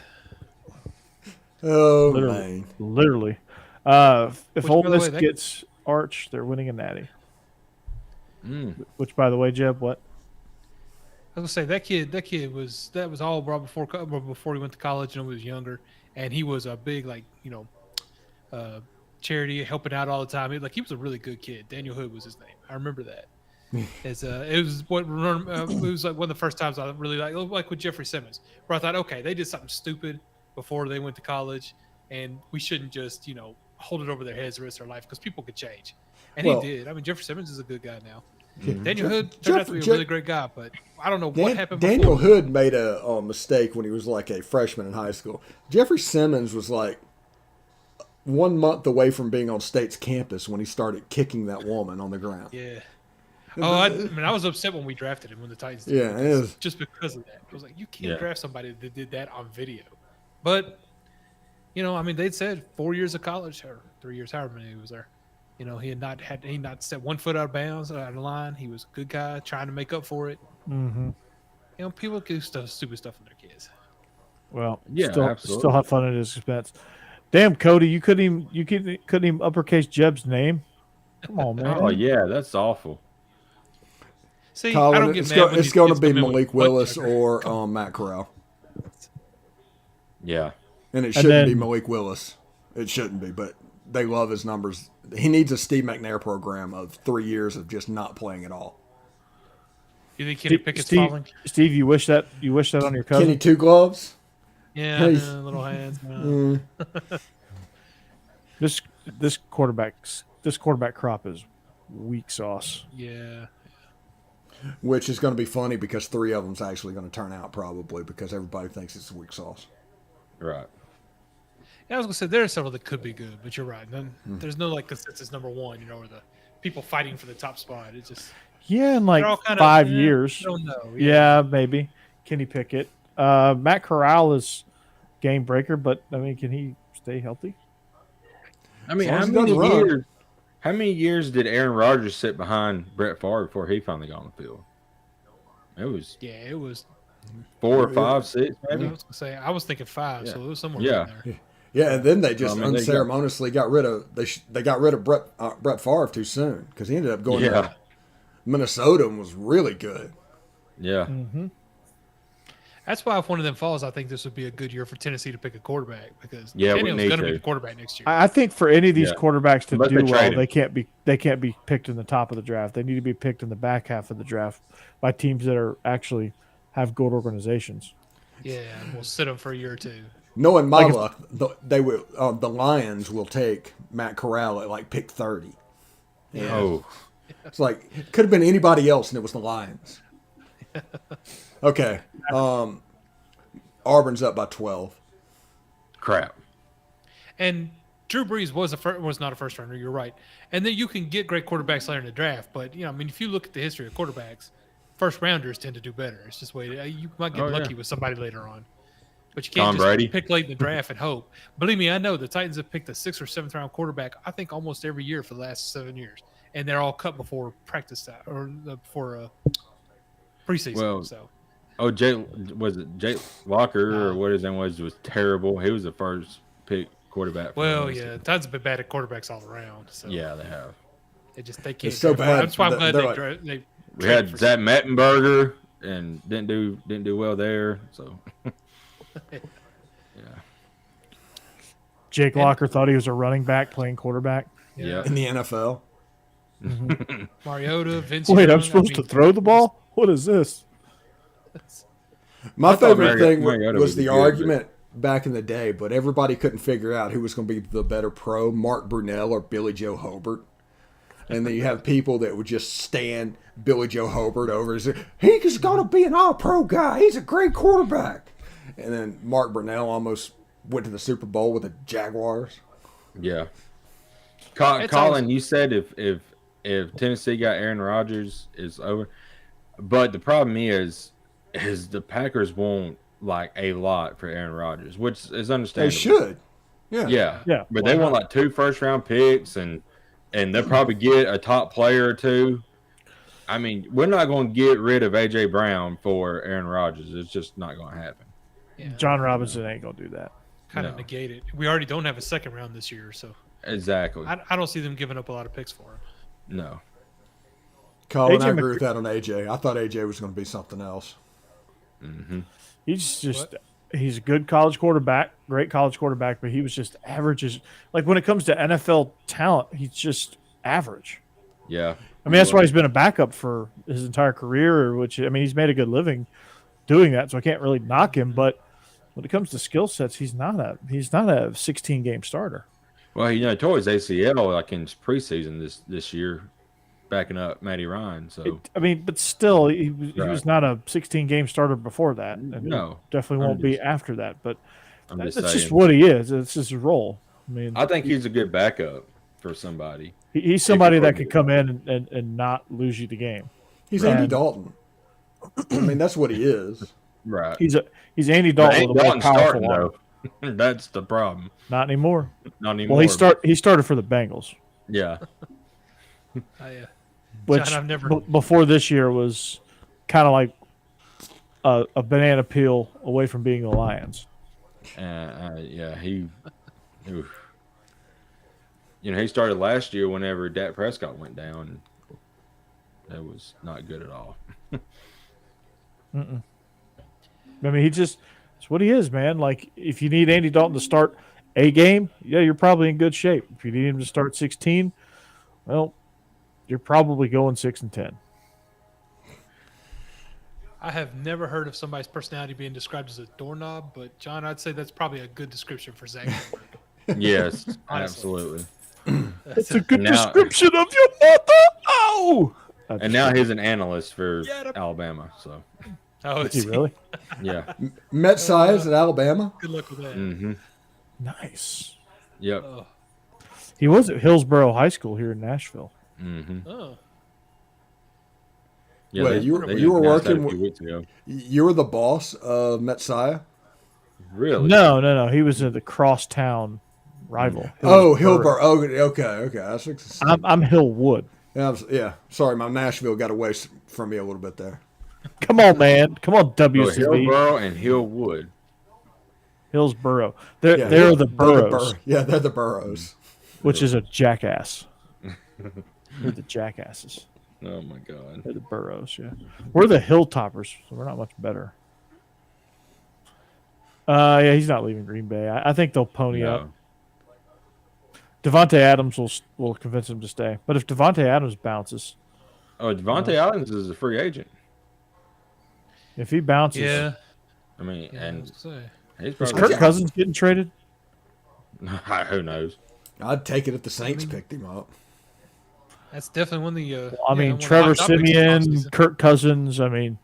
Oh, Literally. man. Literally. If Which, Ole by the Miss way, gets Arch, they're winning a natty. Mm. Which, by the way, Jeb, what? I was gonna say that was all brought before he went to college and he was younger, and he was a big charity helping out all the time. He was a really good kid. Daniel Hood was his name. I remember that. It was like one of the first times I really like with Jeffrey Simmons, where I thought, okay, they did something stupid before they went to college, and we shouldn't just hold it over their heads the rest of their life because people could change, and he did. I mean, Jeffrey Simmons is a good guy now. Daniel Hood turned out to be a really great guy, but I don't know what happened. Daniel Hood made a mistake when he was like a freshman in high school. Jeffrey Simmons was like 1 month away from being on State's campus when he started kicking that woman on the ground. Yeah. Oh, I was upset when we drafted him when the Titans did. Yeah, it is. Just because of that. I was like, you can't draft somebody that did that on video. But, they'd said 4 years of college or 3 years, however many he was there. He had not set 1 foot out of bounds, out of the line. He was a good guy trying to make up for it. Mm-hmm. People do stupid stuff with their kids. Well, absolutely. Still have fun at his expense. Damn, Cody, you couldn't even uppercase Jeb's name. Come on, man. Oh yeah, that's awful. See, Colin, I don't get mad. It's going to be Malik Willis or Matt Corral. Yeah, and it shouldn't be Malik Willis. It shouldn't be, but they love his numbers. He needs a Steve McNair program of 3 years of just not playing at all. You think Kenny Pickett's falling? Steve, you wish that on your cousin? Kenny Two Gloves? Yeah, little hands. This quarterback crop is weak sauce. Yeah. Which is going to be funny because 3 of them's actually going to turn out probably because everybody thinks it's weak sauce. Right. Yeah, I was going to say there are several that could be good, but you're right. There's no consensus number one, or the people fighting for the top spot. It's just in like 5 years. I don't know. Yeah, maybe Kenny Pickett. Matt Corral is game breaker, but can he stay healthy? How many years did Aaron Rodgers sit behind Brett Favre before he finally got on the field? It was 4 or 5, 6, maybe. I was thinking 5, so it was somewhere in there. Yeah, and then they just unceremoniously got rid of Brett Favre too soon because he ended up going to Minnesota and was really good. Yeah. Mm-hmm. That's why if one of them falls, I think this would be a good year for Tennessee to pick a quarterback because Daniel's going to be the quarterback next year. I think for any of these quarterbacks to do well, they can't be picked in the top of the draft. They need to be picked in the back half of the draft by teams that are actually have good organizations. Yeah, and we'll sit them for a year or two. Knowing my luck, the Lions will take Matt Corral at pick 30. Yeah. Oh, it's like it could have been anybody else, and it was the Lions. Okay, Auburn's up by 12. Crap. And Drew Brees was not a first rounder. You're right. And then you can get great quarterbacks later in the draft, but if you look at the history of quarterbacks, first rounders tend to do better. It's just you might get lucky with somebody later on. But you can't just pick late in the draft and hope. Believe me, I know the Titans have picked a 6th or 7th round quarterback, I think almost every year for the last 7 years. And they're all cut before practice time or before preseason. Jay Walker or what his name was terrible. He was the first pick quarterback. Titans have been bad at quarterbacks all around. So. Yeah, they have. They can't. It's so bad. That's why I'm glad they we had Zach Mettenberger and didn't do well there. So. Yeah. Jake Locker thought he was a running back playing quarterback. Yeah. In the NFL. Mm-hmm. Mariota, Vince. Wait, I'm supposed to throw the ball? What is this? My favorite thing was the argument back in the day, but everybody couldn't figure out who was going to be the better pro, Mark Brunell or Billy Joe Hobart. And then you have people that would just stand Billy Joe Hobart over and say, he's going to be an all-pro guy. He's a great quarterback. And then Mark Brunell almost went to the Super Bowl with the Jaguars. Yeah. Colin, you said if Tennessee got Aaron Rodgers, it's over. But the problem is the Packers won't a lot for Aaron Rodgers, which is understandable. They should. Yeah. But they want 2 first-round picks, and they'll probably get a top player or 2. I mean, we're not going to get rid of A.J. Brown for Aaron Rodgers. It's just not going to happen. Yeah. John Robinson ain't going to do that. Kind of negate it. We already don't have a second round this year, so. Exactly. I don't see them giving up a lot of picks for him. No. Colin, I agree with that on AJ. I thought AJ was going to be something else. Mm-hmm. He's a good college quarterback, great college quarterback, but he was just average. When it comes to NFL talent, he's just average. Yeah. I mean, that's why he's been a backup for his entire career, which, I mean, he's made a good living doing that, so I can't really knock him. But when it comes to skill sets, he's not a 16-game starter. Well, he tore his ACL like in preseason this year, backing up Matty Ryan. So but still, he was not a 16-game starter before that. And no, definitely won't be after that. But that's saying. just what he is. It's just his role. I mean, I think he's a good backup for somebody. He's somebody that could come in and not lose you the game. He's Andy Dalton. I mean, that's what he is. Right. He's Andy Dalton with a more powerful arm. That's the problem. Not anymore. Not anymore. Well, he started for the Bengals. Yeah. Which John, I've never before this year was kind of like a banana peel away from being the Lions. Yeah, he started last year whenever Dak Prescott went down. That was not good at all. I mean, it's what he is, man. Like, if you need Andy Dalton to start a game, yeah, you're probably in good shape. If you need him to start 16, well, you're probably going 6-10. I have never heard of somebody's personality being described as a doorknob, but John, I'd say that's probably a good description for Zach. Yes, absolutely. It's a good description of your mother. Oh, and now he's an analyst for Alabama. So, is he really? Yeah. Met Size at Alabama. Good luck with that. Mm-hmm. Nice. Yep. He was at Hillsborough High School here in Nashville. Mm-hmm. Oh. Yeah, Wait, you were working. A few weeks ago. You were the boss of Messiah. Really? No. He was at the crosstown rival. Hillsborough. Oh, okay. I'm Hillwood. Yeah. Sorry, my Nashville got away from me a little bit there. Come on, man. Come on, WCB. Hillsborough and Hillwood. Hillsborough. They're the boroughs. They're the boroughs. Which is a jackass. They're the jackasses. Oh, my God. They're the boroughs, yeah. We're the Hilltoppers, so we're not much better. Yeah, he's not leaving Green Bay. I think they'll pony up. Devontae Adams will convince him to stay. But if Devontae Adams bounces... Oh, Devontae Adams is a free agent. If he bounces... Yeah. I mean, is Kirk Cousins getting traded? Who knows? I'd take it if the Saints picked him up. That's definitely one of the... Trevor Siemian, Kirk Cousins, I mean...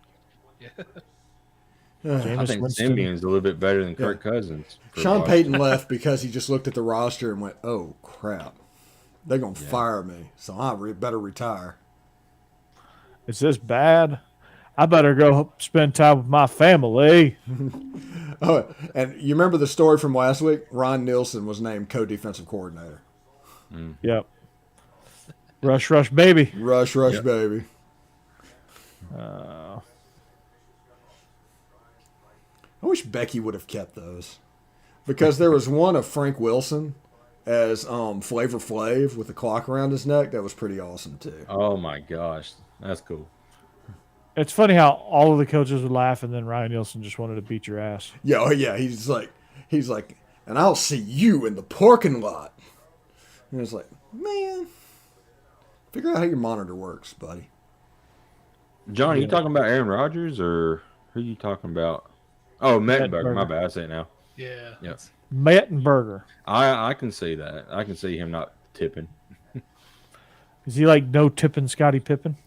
I think Simeon's a little bit better than Kirk Cousins. Sean Payton left because he just looked at the roster and went, oh, crap. They're going to fire me, so I better retire. Is this bad? I better go spend time with my family. Oh, and you remember the story from last week? Ron Nielsen was named co-defensive coordinator. Yep. Rush, baby. Rush, baby. I wish Becky would have kept those. Because there was one of Frank Wilson as Flavor Flav with the clock around his neck. That was pretty awesome, too. Oh, my gosh. That's cool. It's funny how all of the coaches would laugh, and then Ryan Nielsen just wanted to beat your ass. Yeah, he's like, and I'll see you in the parking lot. And it's like, man, figure out how your monitor works, buddy. John, are you talking about Aaron Rodgers, or who are you talking about? Oh, Mettenberger. My bad. I say it now. Yeah. Yep. Mettenberger. I can see that. I can see him not tipping. Is he like no tipping Scottie Pippen?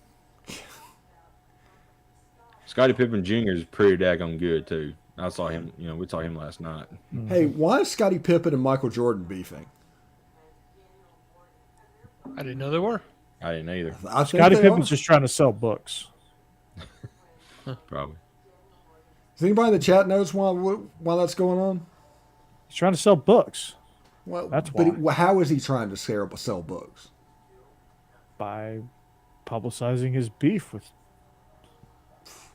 Scottie Pippen Jr. is pretty daggone good, too. I saw him, we saw him last night. Hey, why is Scottie Pippen and Michael Jordan beefing? I didn't know there were. I didn't either. Scottie Pippen's just trying to sell books. Probably. Does anybody in the chat knows why that's going on? He's trying to sell books. Well, that's why. But how is he trying to sell books? By publicizing his beef with...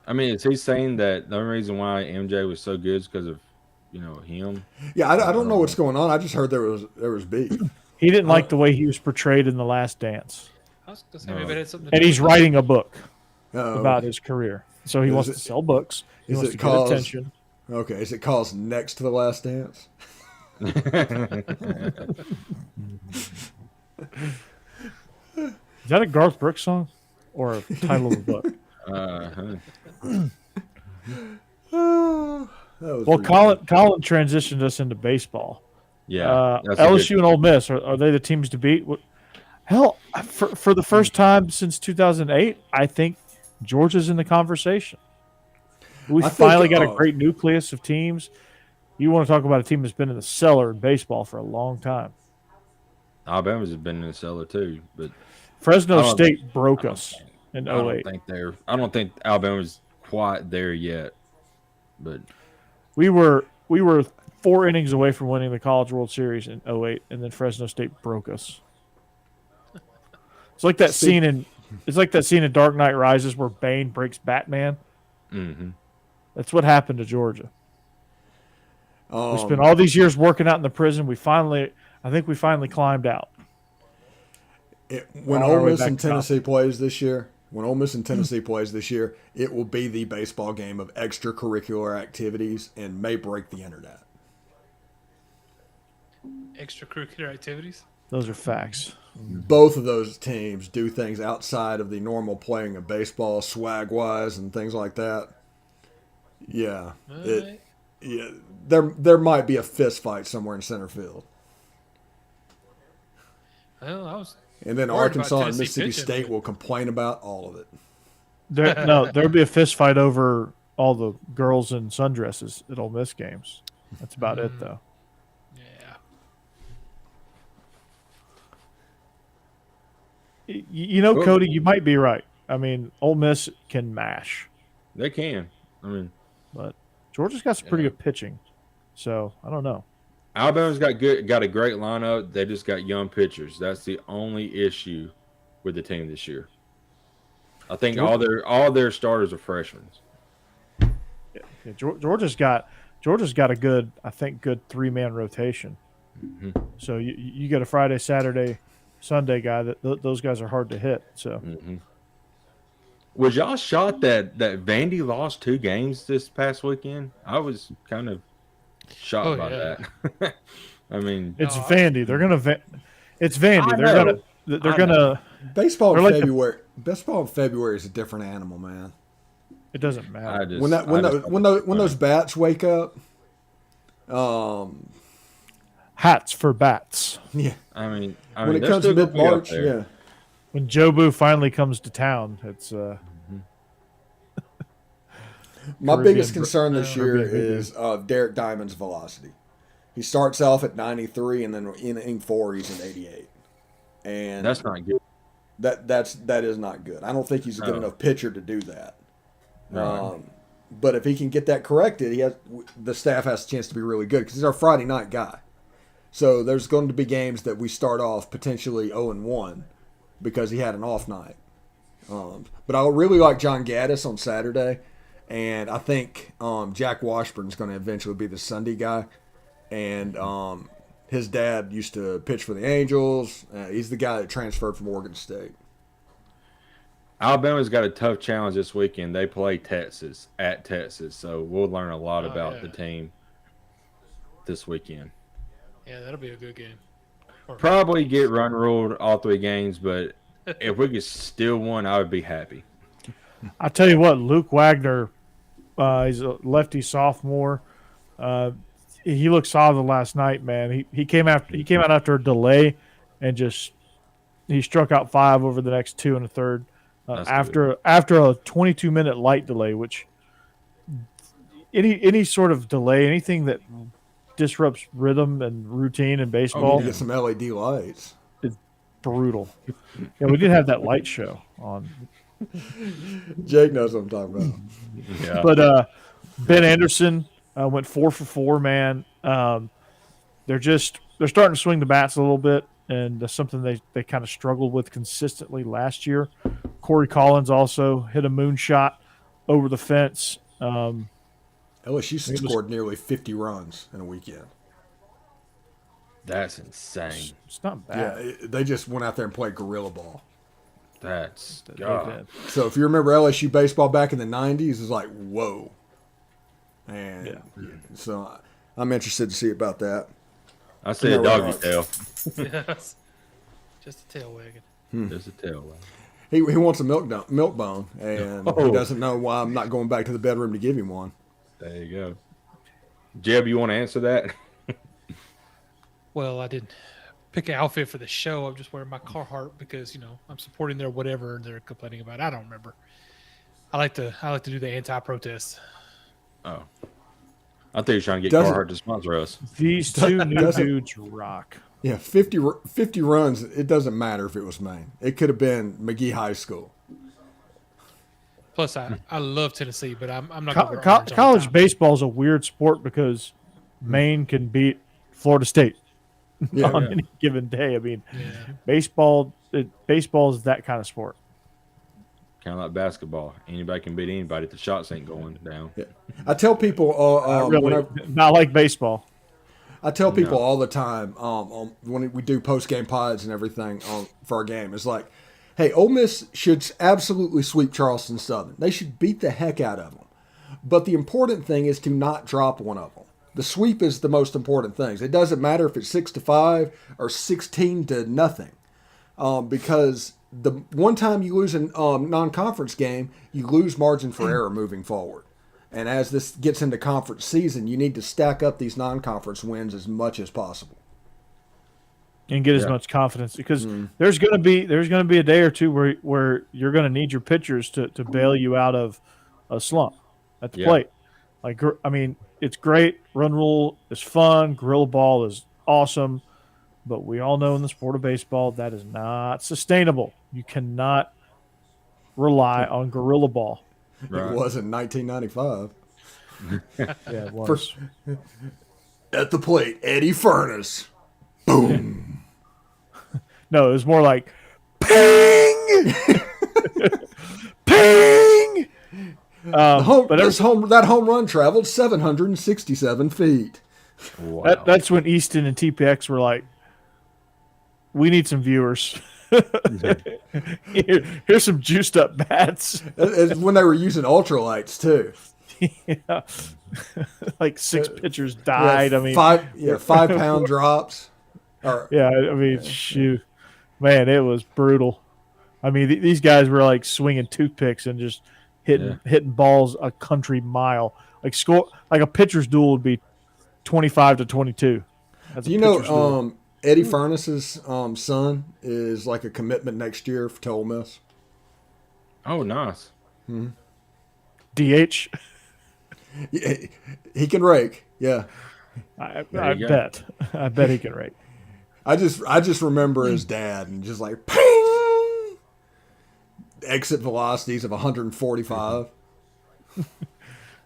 I mean, is he saying that the only reason why MJ was so good is because of, him? Yeah, I don't know what's going on. I just heard there was beef. He didn't like the way he was portrayed in The Last Dance. I was gonna say maybe it had something to and do he's with writing a book about his career. So he wants to sell books. He wants to get attention. Okay, is it called Next to the Last Dance? Is that a Garth Brooks song or a title of the book? Well, Colin transitioned us into baseball. Yeah, LSU and Ole Miss are they the teams to beat? Hell, for the first time since 2008, I think Georgia's in the conversation. We finally got a great nucleus of teams. You want to talk about a team that's been in the cellar in baseball for a long time. Alabama's has been in the cellar too, but Fresno State broke us in 08. I don't think Alabama's quite there yet, but we were 4 innings away from winning the College World Series in 08, and then Fresno State broke us. It's like that scene in Dark Knight Rises where Bane breaks Batman. Mm-hmm. That's what happened to Georgia. We spent all these years working out in the prison. I think we finally climbed out. When Ole Miss and Tennessee plays this year, it will be the baseball game of extracurricular activities and may break the internet. Extracurricular activities? Those are facts. Both of those teams do things outside of the normal playing of baseball, swag-wise and things like that. Yeah. There might be a fist fight somewhere in center field. Well, and then Arkansas and Mississippi State will complain about all of it. There'll be a fist fight over all the girls in sundresses at Ole Miss games. That's about it, though. Yeah. You know, Cody, you might be right. I mean, Ole Miss can mash. They can. But Georgia's got some pretty good pitching. So, I don't know. Alabama's got a great lineup. They just got young pitchers. That's the only issue with the team this year. I think all their starters are freshmen. Yeah, Georgia's got a good 3-man rotation. Mm-hmm. So you got a Friday, Saturday, Sunday guy. Those guys are hard to hit. So. Mm-hmm. Was y'all shocked that Vandy lost 2 games this past weekend? I was kind of shocked by that. I mean, it's Vandy. They're gonna. It's Vandy. They're gonna. Baseball in February. Baseball in February is a different animal, man. It doesn't matter. When those bats wake up. Hats for bats. Yeah. I mean when it comes to mid-March, yeah. When Jobu finally comes to town, it's. My biggest concern this year is Derek Diamond's velocity. He starts off at 93, and then in inning 4, he's at 88. And that's not good. That is not good. I don't think he's a good enough pitcher to do that. Right. But if he can get that corrected, the staff has a chance to be really good because he's our Friday night guy. So there's going to be games that we start off potentially 0-1 because he had an off night. But I really like John Gaddis on Saturday. And I think Jack Washburn's going to eventually be the Sunday guy. And his dad used to pitch for the Angels. He's the guy that transferred from Oregon State. Alabama's got a tough challenge this weekend. They play Texas at Texas. So we'll learn a lot about the team this weekend. Yeah, that'll be a good game. Probably get run ruled all 3 games, but if we could steal one, I would be happy. I'll tell you what, Luke Wagner, he's a lefty sophomore. He looked solid last night, man. He came out after a delay and he struck out 5 over the next 2 1/3 after a 22-minute light delay, which any sort of delay, anything that disrupts rhythm and routine in baseball. Get some LED lights. It's brutal. Yeah, we did have that light show on. Jake knows what I'm talking about. Yeah. But Ben Anderson went 4 for 4, man. They're starting to swing the bats a little bit, and that's something they kind of struggled with consistently last year. Corey Collins also hit a moonshot over the fence. LSU scored nearly 50 runs in a weekend. That's insane. It's not bad. Yeah, they just went out there and played gorilla ball. That's God. So if you remember LSU baseball back in the 90s, it's like, whoa. And so I'm interested to see about that. I see a doggy tail. Yes. Just a tail wagging. There's a tail. He wants a milk bone, and he doesn't know why I'm not going back to the bedroom to give him one. There you go. Jeb, you want to answer that? Well, I didn't pick an outfit for the show. I'm just wearing my Carhartt because I'm supporting their whatever they're complaining about. I don't remember. I like to do the anti-protest. Oh, I thought you were trying to get Carhartt to sponsor us. These two new dudes rock. Yeah, 50 runs. It doesn't matter if it was Maine. It could have been McGee High School. Plus, I love Tennessee, but I'm not going to college baseball is a weird sport because Maine can beat Florida State on any given day. I mean, baseball is that kind of sport. Kind of like basketball. Anybody can beat anybody if the shots ain't going down. Yeah. I tell people, not like baseball. I tell people all the time when we do post-game pods and everything for our game, it's like, hey, Ole Miss should absolutely sweep Charleston Southern. They should beat the heck out of them. But the important thing is to not drop one of them. The sweep is the most important thing. It doesn't matter if it's 6-5 or 16-0, because the one time you lose a non-conference game, you lose margin for error moving forward. And as this gets into conference season, you need to stack up these non-conference wins as much as possible, and get as much confidence, because there's going to be a day or two where you're going to need your pitchers to bail you out of a slump at the plate. Like, I mean, it's great. Run rule is fun. Gorilla ball is awesome, but we all know in the sport of baseball that is not sustainable. You cannot rely on gorilla ball. Right. It was in 1995. Yeah, it was. At the plate, Eddie Furnace. Boom. No, it was more like ping, ping. That home run traveled 767 feet. Wow. That's when Easton and TPX were like, we need some viewers. Here's some juiced up bats. It's when they were using ultralights too. Yeah. Like 6 pitchers died. Yeah, I mean, 5-pound drops. Yeah, I mean, shoot, man, it was brutal. I mean, these guys were like swinging toothpicks and just hitting balls a country mile. Like a pitcher's duel would be 25-22. Do you know Eddie Furnace's son is like a commitment next year to Ole Miss? Oh, nice. Mm-hmm. DH. He can rake. Yeah, I bet he can rake. I just remember his dad and just like ping, exit velocities of 145.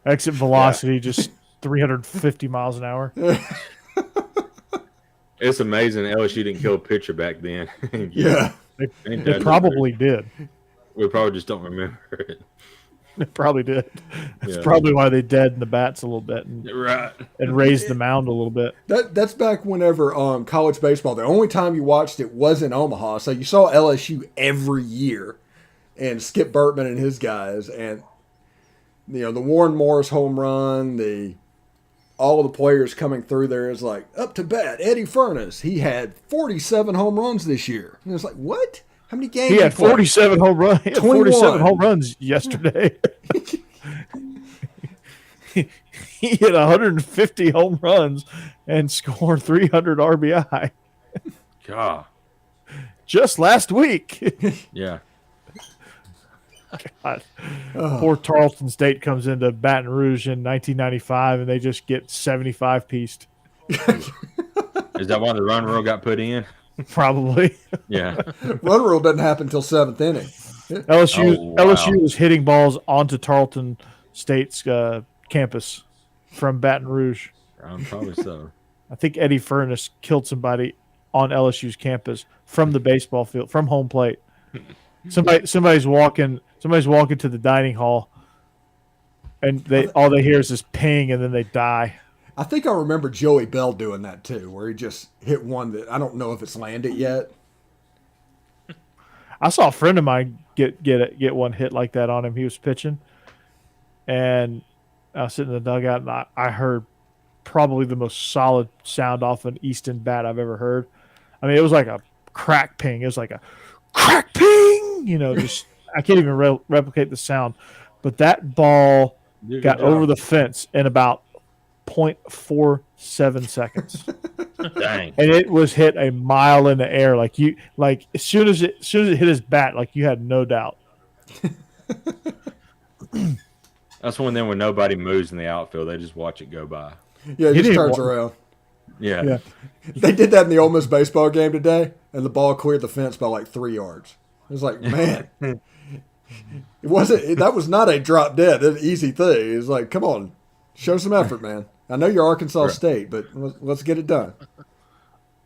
Exit velocity just 350 miles an hour. It's amazing LSU didn't kill a pitcher back then. Yeah. They probably did. We probably just don't remember it. They probably did. That's probably why they deadened the bats a little bit and raised the mound a little bit. That's back whenever college baseball, the only time you watched it was in Omaha. So you saw LSU every year and Skip Bertman and his guys. And, the Warren Morris home run, all of the players coming through there is like, up to bat, Eddie Furnace. He had 47 home runs this year. And it's like, what? How many games? He had 47 home runs. He had 47 home runs yesterday. He hit 150 home runs and scored 300 RBI. God. Just last week. Yeah. God. Poor Tarleton State comes into Baton Rouge in 1995 and they just get 75 pieced. Is that why the run rule got put in? Probably. Yeah. Run rule doesn't happen until 7th inning. LSU was hitting balls onto Tarleton State's campus from Baton Rouge. Probably so. I think Eddie Furnace killed somebody on LSU's campus from the baseball field, from home plate. Somebody's walking to the dining hall, and all they hear is this ping, and then they die. I think I remember Joey Bell doing that too, where he just hit one that I don't know if it's landed yet. I saw a friend of mine get one hit like that on him. He was pitching, and I was sitting in the dugout, and I heard probably the most solid sound off an Easton bat I've ever heard. I mean, it was like a crack ping. It was like a crack, ping. Just I can't even replicate the sound, but that ball got over the fence in about 0.47 seconds. Dang. And it was hit a mile in the air. As soon as it hit his bat, you had no doubt. That's when nobody moves in the outfield, they just watch it go by. Yeah, it just turns around. Yeah. They did that in the Ole Miss baseball game today, and the ball cleared the fence by like 3 yards. It was like, man, that was not a drop dead, an easy thing. It was like, come on, show some effort, man. I know you're Arkansas State, but let's get it done.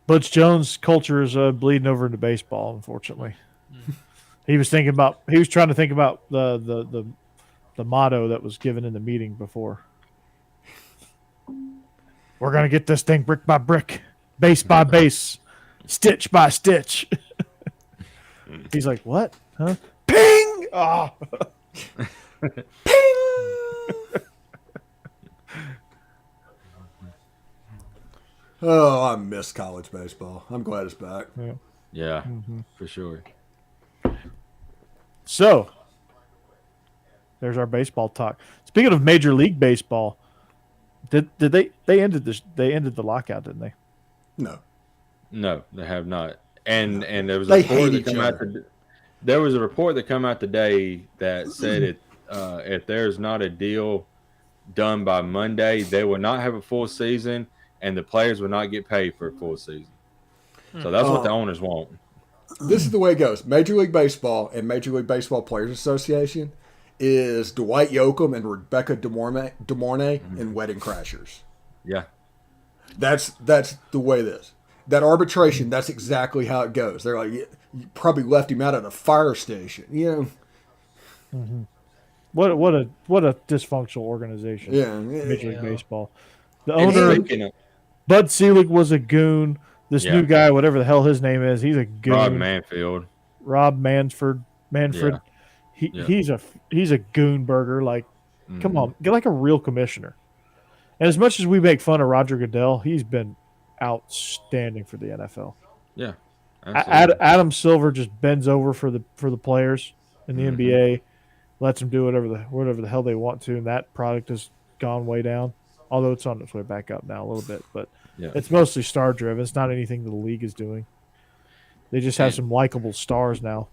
Butch Jones' culture is bleeding over into baseball, unfortunately. He was trying to think about the motto that was given in the meeting before. We're going to get this thing brick by brick, base by base, stitch by stitch. He's like, what? Huh? Ping! Oh. Ping! Oh, I miss college baseball. I'm glad it's back. Yeah, for sure. So, there's our baseball talk. Speaking of Major League Baseball, did they ended the lockout, didn't they? No, they have not. And there was They a report hate that each come out. other. There was a report that come out today that said if there's not a deal done by Monday, they will not have a full season, and the players will not get paid for a full season. So that's what the owners want. This is the way it goes. Major League Baseball and Major League Baseball Players Association is Dwight Yoakam and Rebecca De Mornay in Wedding Crashers. Yeah. That's the way it is. That arbitration, that's exactly how it goes. They're like, you probably left him out at a fire station. What a dysfunctional organization. Yeah. Major League Baseball. The And owner, Bud Selig, was a goon. This new guy, whatever the hell his name is, he's a goon. Rob Manfred. Yeah. He's a goon burger. Come on, get like a real commissioner. And as much as we make fun of Roger Goodell, he's been outstanding for the NFL. Yeah. Adam Silver just bends over for the players in the NBA, lets them do whatever the hell they want to, and that product has gone way down. Although it's on its way back up now a little bit, but it's mostly star driven. It's not anything the league is doing. They just have some likable stars now.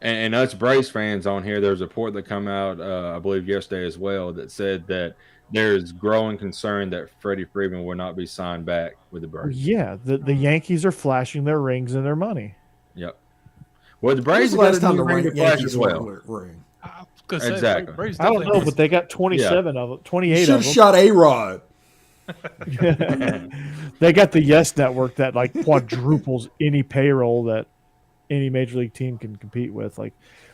And us Braves fans on here, there's a report that come out, I Bleav yesterday as well, that said that there's growing concern that Freddie Freeman will not be signed back with the Braves. Yeah, the Yankees are flashing their rings and their money. Yep. Well, the Braves When's the last time got a new ring to flash as well. Ring? Exactly. I don't know, but they got 27 of them, 28 Should of have them. shot A-Rod. They got the Yes Network that quadruples any payroll that any major league team can compete with.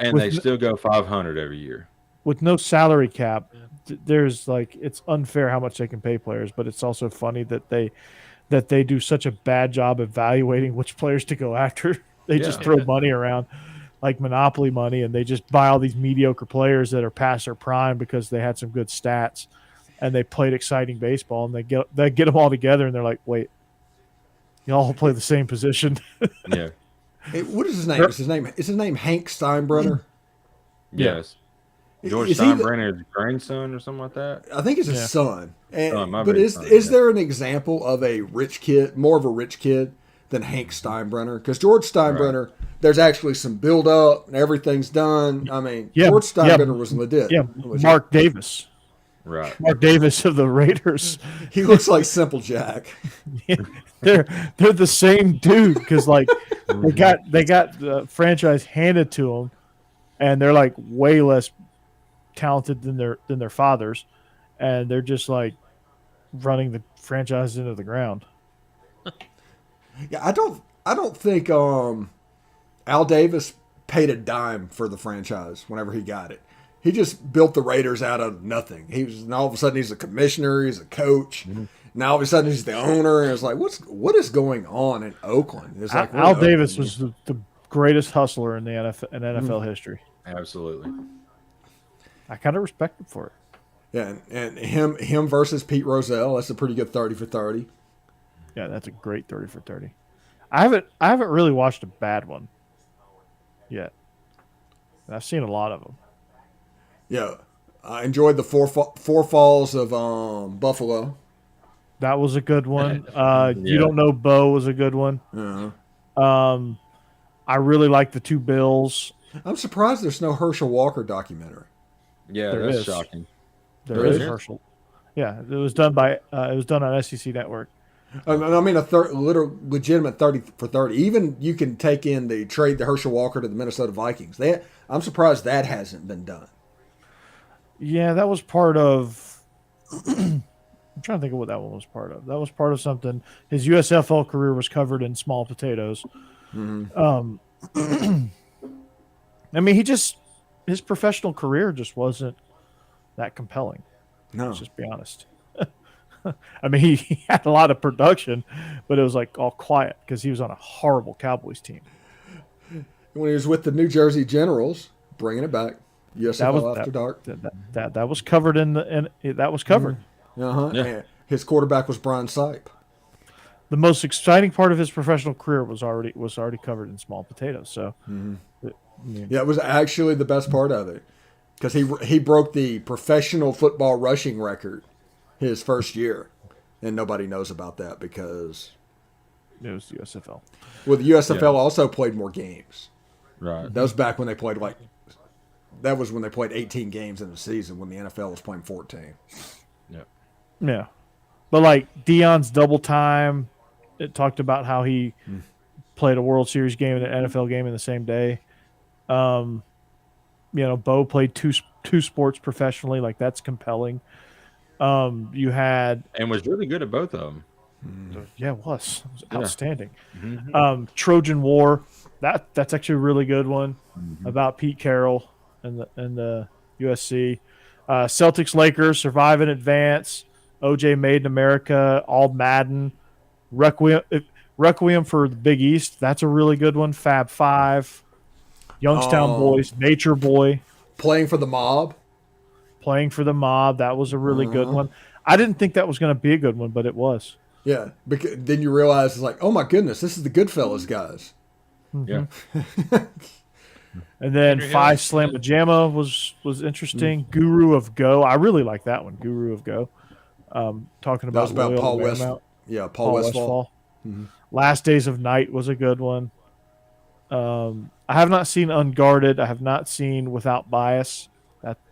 And they still go 500 every year with no salary cap. There's it's unfair how much they can pay players, but it's also funny that they do such a bad job evaluating which players to go after. They just throw money around like monopoly money, and they just buy all these mediocre players that are past their prime because they had some good stats and they played exciting baseball, and they get them all together and they're like, wait, y'all play the same position. Yeah. Hey, what is his name? Is his name Hank Steinbrenner? Yes. George Steinbrenner's grandson or something like that? I think it's his son. But is there an example of a rich kid, more of a rich kid than Hank Steinbrenner? Because George Steinbrenner, there's actually some build up and everything's done. I mean, George Steinbrenner was legit. Yeah, Mark Davis. Right. Mark Davis of the Raiders. He looks like Simple Jack. They're the same dude because they got the franchise handed to them, and they're way less talented than their fathers, and they're just running the franchise into the ground. Yeah, I don't think Al Davis paid a dime for the franchise whenever he got it. He just built the Raiders out of nothing. And all of a sudden he's a commissioner, he's a coach. Mm-hmm. Now all of a sudden he's the owner, and it's what is going on in Oakland? It's Al Davis was the greatest hustler in the NFL history. Absolutely. I kind of respect him for it. Yeah, and him versus Pete Rozelle, that's a pretty good 30 for 30. Yeah, that's a great 30 for 30. I haven't really watched a bad one. yet. And I've seen a lot of them. Yeah, I enjoyed the four falls of Buffalo. That was a good one. You Don't Know Bo was a good one. Uh-huh. I really like the two Bills. I'm surprised there's no Herschel Walker documentary. Yeah, There that's is. shocking. There is Herschel. Yeah, it was done on SEC Network. I mean, legitimate 30 for 30. Even you can take in the trade the Herschel Walker to the Minnesota Vikings. I'm surprised that hasn't been done. Yeah, that was part of. I'm trying to think of what that one was part of. That was part of something. His USFL career was covered in small potatoes. Mm-hmm. I mean, his professional career just wasn't that compelling. No, Let's just be honest. I mean, he had a lot of production, but it was like all quiet because he was on a horrible Cowboys team. when he was with the New Jersey Generals, bringing it back, USFL After Dark. That was covered that was covered. Uh-huh. Yeah. And his quarterback was Brian Sipe. The most exciting part of his professional career was already covered in small potatoes. So, Yeah, it was actually the best part of it because he broke the professional football rushing record his first year, and nobody knows about that because it was the USFL. well, the USFL also played more games. Right. That was back when they played that was when they played 18 games in a season when the NFL was playing 14. Yeah, but like Dion's double time, it talked about how he played a World Series game and an NFL game in the same day. Bo played two sports professionally. Like that's compelling. You had And was really good at both of them. yeah, it was outstanding. Mm-hmm. Trojan War, that's actually a really good one about Pete Carroll and the USC. Celtics Lakers survive and advance. OJ Made in America, All Madden, Requiem for the Big East. That's a really good one. Fab Five, Youngstown Boys, Nature Boy, Playing for the Mob. Playing for the Mob. That was a really good one. I didn't think that was going to be a good one, but it was. Yeah, because then you realize it's like, oh my goodness, this is the Goodfellas guys. Yeah. And then Andrew Five Hill. Slamma Jamma was interesting. Guru of Go. I really like that one. Guru of Go. Talking That was about about Paul Westfall. Westfall. Yeah, Paul Westfall. Last Days of Night was a good one. I have not seen Unguarded. I have not seen Without Bias.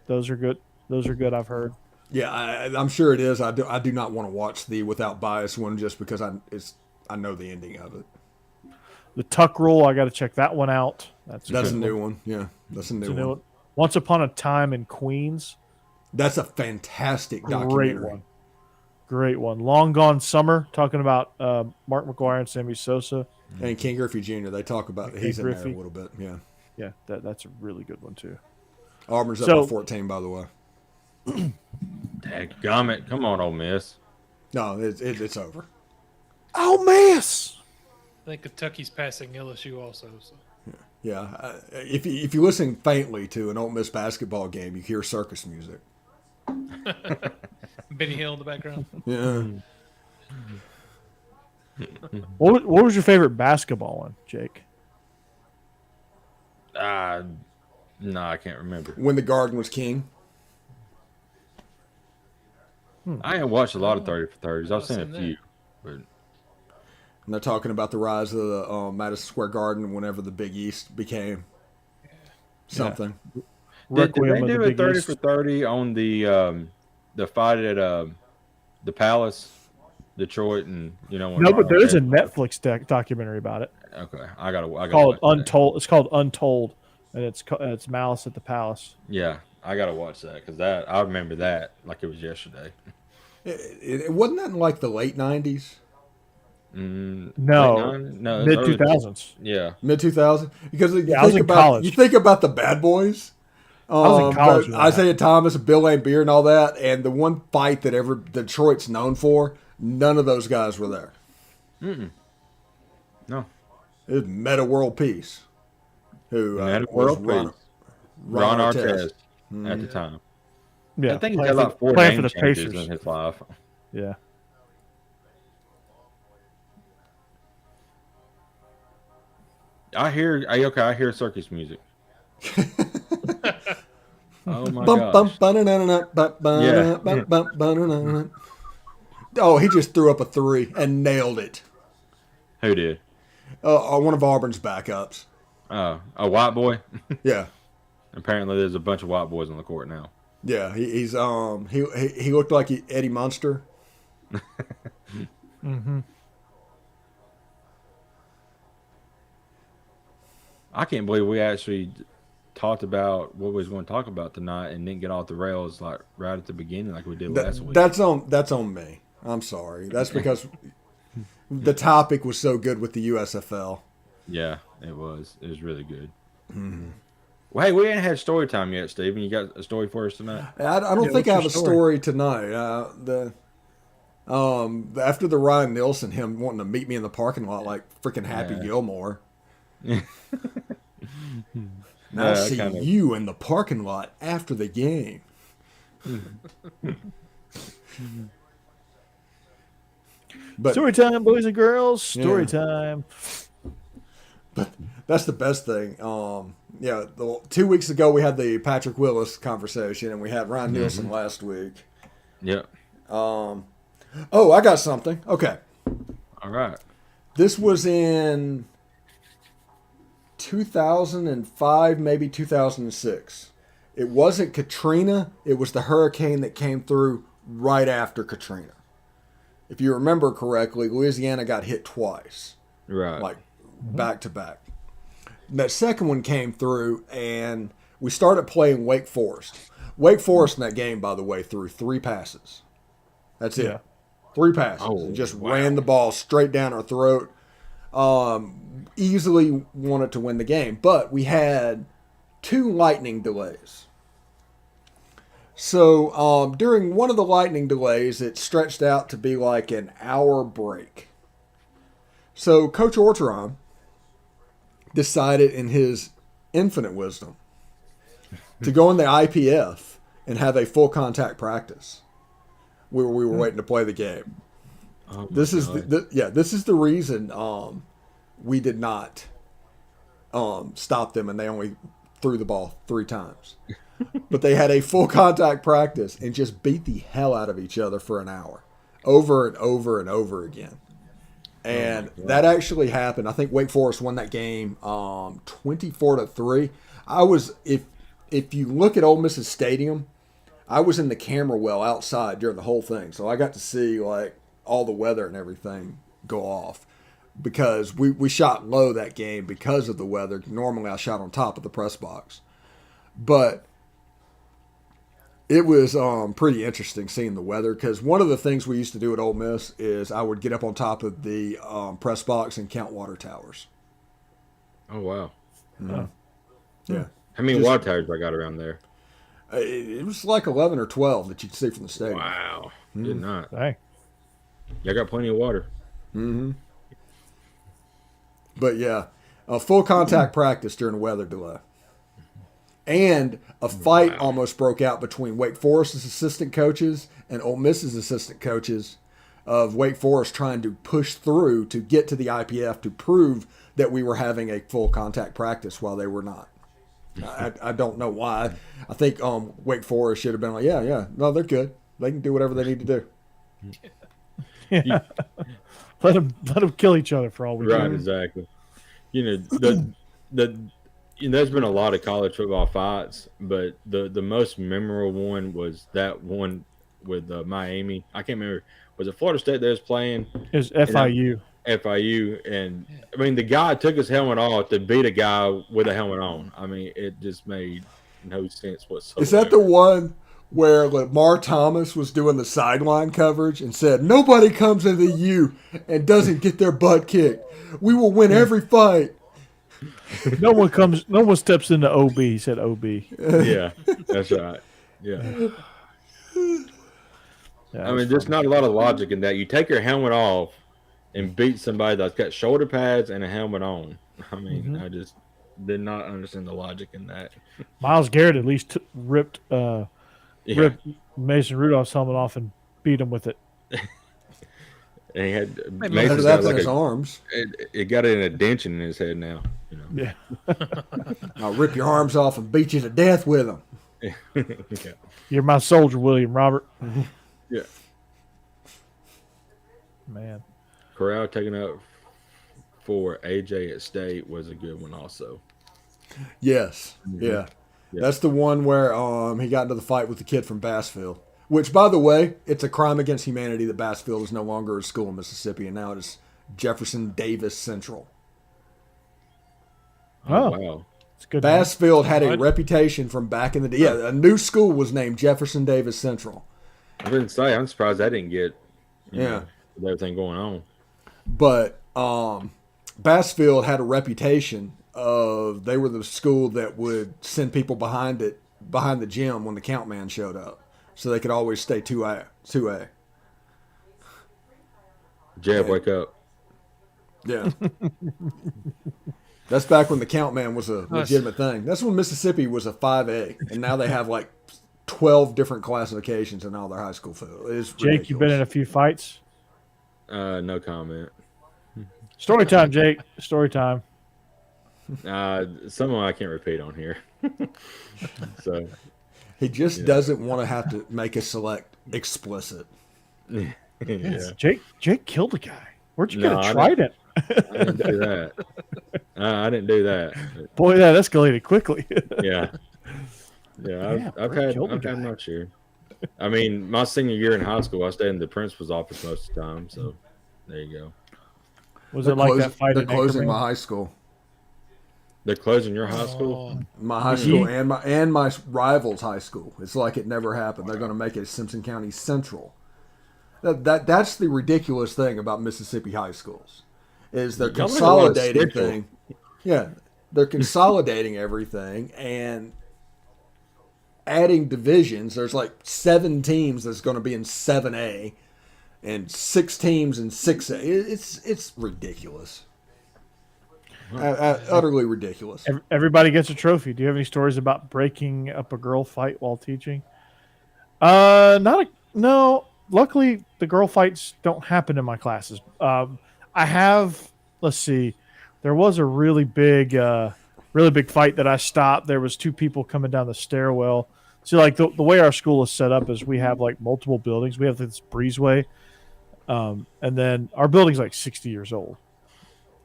Those are good. Those are good. I've heard. Yeah, I'm sure it is. I do not want to watch the Without Bias one just because I know the ending of it. The Tuck Rule. I got to check that one out. That's a new one. Yeah, that's a new one. Once Upon a Time in Queens. That's a fantastic documentary. Great one. Long Gone Summer, talking about Mark McGuire and Sammy Sosa. And King Griffey Jr. They talk about he's in there a little bit. Yeah. Yeah, that's a really good one too. Auburn's up by 14, by the way. Dadgummit. Come on, Ole Miss. No, it's over. Oh, Miss! I think Kentucky's passing LSU also. So. Yeah, if you listen faintly to an Ole Miss basketball game, you hear circus music. Benny Hill in the background. Yeah. What was your favorite basketball one, Jake? No, I can't remember. When the Garden was king. I ain't watched a lot of 30 for 30s. I've seen a few. But And they're talking about the rise of the Madison Square Garden whenever the Big East became something. did they Requiem of do the a Big 30 East. for 30 on the fight at the Palace, Detroit, and when No, but there is a Ron- Netflix documentary about it Okay, I gotta called watch that. Untold. It's called Untold, and it's Malice at the Palace. Yeah, I gotta watch that because I remember that like it was yesterday. It wasn't that in like the late 90s, No, no, mid early- 2000s. Yeah, mid 2000s. Because I was in college. you think about the Bad Boys. was in college when that Isaiah Thomas, Bill Laimbeer, and all that. And the one fight that Detroit's known for, none of those guys were there. no, It was Meta World Peace, who Meta was World Peace. Ron Artest at the time. Yeah, I think he's playing got like 4 playing name for the changes Pacers. in his life. Yeah. I hear circus music. Oh my gosh. Oh, he just threw up a 3 and nailed it. Who did? One of Auburn's backups. A white boy? Yeah. Apparently there's a bunch of white boys on the court now. Yeah, he looked like Eddie Munster. Mm-hmm. I can't believe we actually talked about what we was going to talk about tonight and didn't get off the rails like right at the beginning like we did last week. That's on me. I'm sorry. That's because the topic was so good with the USFL. Yeah, it was. It was really good. Mm-hmm. Well, hey, we ain't had story time yet, Steven. You got a story for us tonight? I don't think I have a story tonight. After the Ryan Nielsen, him wanting to meet me in the parking lot like freaking Happy Gilmore. Now I'll see you in the parking lot after the game. But Story time, boys and girls. Story time. But that's the best thing. 2 weeks ago we had the Patrick Willis conversation, and we had Ryan Nielsen last week. Yep. Oh, I got something. Okay. All right. This was in 2005, maybe 2006. It wasn't Katrina. It was the hurricane that came through right after Katrina. If you remember correctly, Louisiana got hit twice. Right. Like back to back. That second one came through, and we started playing Wake Forest. Wake Forest in that game, by the way, threw 3 passes. That's it. 3 passes. And just ran the ball straight down our throat. Easily wanted to win the game. But we had 2 lightning delays. So during one of the lightning delays, it stretched out to be like an hour break. So Coach Orteron decided in his infinite wisdom to go in the IPF and have a full contact practice where we were waiting to play the game. Oh this is this is the reason we did not stop them, and they only threw the ball 3 times. But they had a full contact practice and just beat the hell out of each other for an hour, over and over and over again. And that actually happened. I think Wake Forest won that game 24-3. I was, if you look at Ole Miss's stadium, I was in the camera well outside during the whole thing. So I got to see like all the weather and everything go off, because we shot low that game because of the weather. Normally I shot on top of the press box. But it was pretty interesting seeing the weather, because one of the things we used to do at Ole Miss is I would get up on top of the press box and count water towers. Oh, wow. Mm-hmm. Yeah. How many water towers I got around there? It was like 11 or 12 that you could see from the stadium. Wow. Did not. Hey. Y'all got plenty of water. Mm-hmm. But yeah, a full contact practice during a weather delay. And a fight almost broke out between Wake Forest's assistant coaches and Ole Miss's assistant coaches, of Wake Forest trying to push through to get to the IPF to prove that we were having a full contact practice while they were not. I don't know why. I think Wake Forest should have been like, no, they're good. They can do whatever they need to do. Yeah. Let them kill each other for all we Right, do. exactly. There's been a lot of college football fights, but the most memorable one was that one with Miami. I can't remember. Was it Florida State that was playing? It was FIU. FIU, and I mean the guy took his helmet off to beat a guy with a helmet on. I mean, it just made no sense whatsoever. Is that the one where Lamar Thomas was doing the sideline coverage and said, "Nobody comes into U and doesn't get their butt kicked. We will win every fight." No one steps into OB. He said OB. Yeah, that's right. Yeah. I mean, there's not a lot of logic in that. You take your helmet off and beat somebody that's got shoulder pads and a helmet on. I mean, I just did not understand the logic in that. Myles Garrett at least ripped Mason Rudolph's helmet off and beat him with it. And he had Mason's got like his arms. It got an indention in his head now. You know. Yeah. I'll rip your arms off and beat you to death with them. Yeah. You're my soldier, William Robert. Yeah. Man. Corral taking up for AJ at State was a good one also. Yes. Yeah. That's the one where he got into the fight with the kid from Bassfield. Which, by the way, it's a crime against humanity that Bassfield is no longer a school in Mississippi, and now it is Jefferson Davis Central. Oh. Wow. It's good. Bassfield had a reputation from back in the day. Yeah, a new school was named Jefferson Davis Central. I didn't say. I'm surprised I didn't get. Yeah. With everything going on. But Bassfield had a reputation of they were the school that would send people behind the gym when the count man showed up, so they could always stay 2A. Jeb, wake up. Yeah. That's back when the count man was a legitimate thing. That's when Mississippi was a 5A, and now they have like 12 different classifications in all their high school football. It is Jake, ridiculous. you've been in a few fights. No comment. Story time, Jake. Story time. Some of them I can't repeat on here. So He just doesn't want to have to make a select explicit. yeah. Jake killed a guy. Where'd you No, get a trident? I didn't do that. I didn't do that. Boy, that escalated quickly. Yeah. Yeah, I've had my share. I mean, my senior year in high school, I stayed in the principal's office most of the time. So there you go. Was it like that fight? They're in closing Anchorman? my high school. They're closing your high school? My high school and my rival's high school. It's like it never happened. They're going to make it Simpson County Central. That's the ridiculous thing about Mississippi high schools, is they're consolidating thing. Yeah, they're consolidating everything and adding divisions. There's like 7 teams that's going to be in 7A and 6 teams in 6A. It's ridiculous. Utterly ridiculous. Everybody gets a trophy. Do you have any stories about breaking up a girl fight while teaching? No. Luckily, the girl fights don't happen in my classes. I have. Let's see. There was a really big fight that I stopped. There was 2 people coming down the stairwell. See, like the way our school is set up is we have like multiple buildings. We have this breezeway, and then our building's like 60 years old.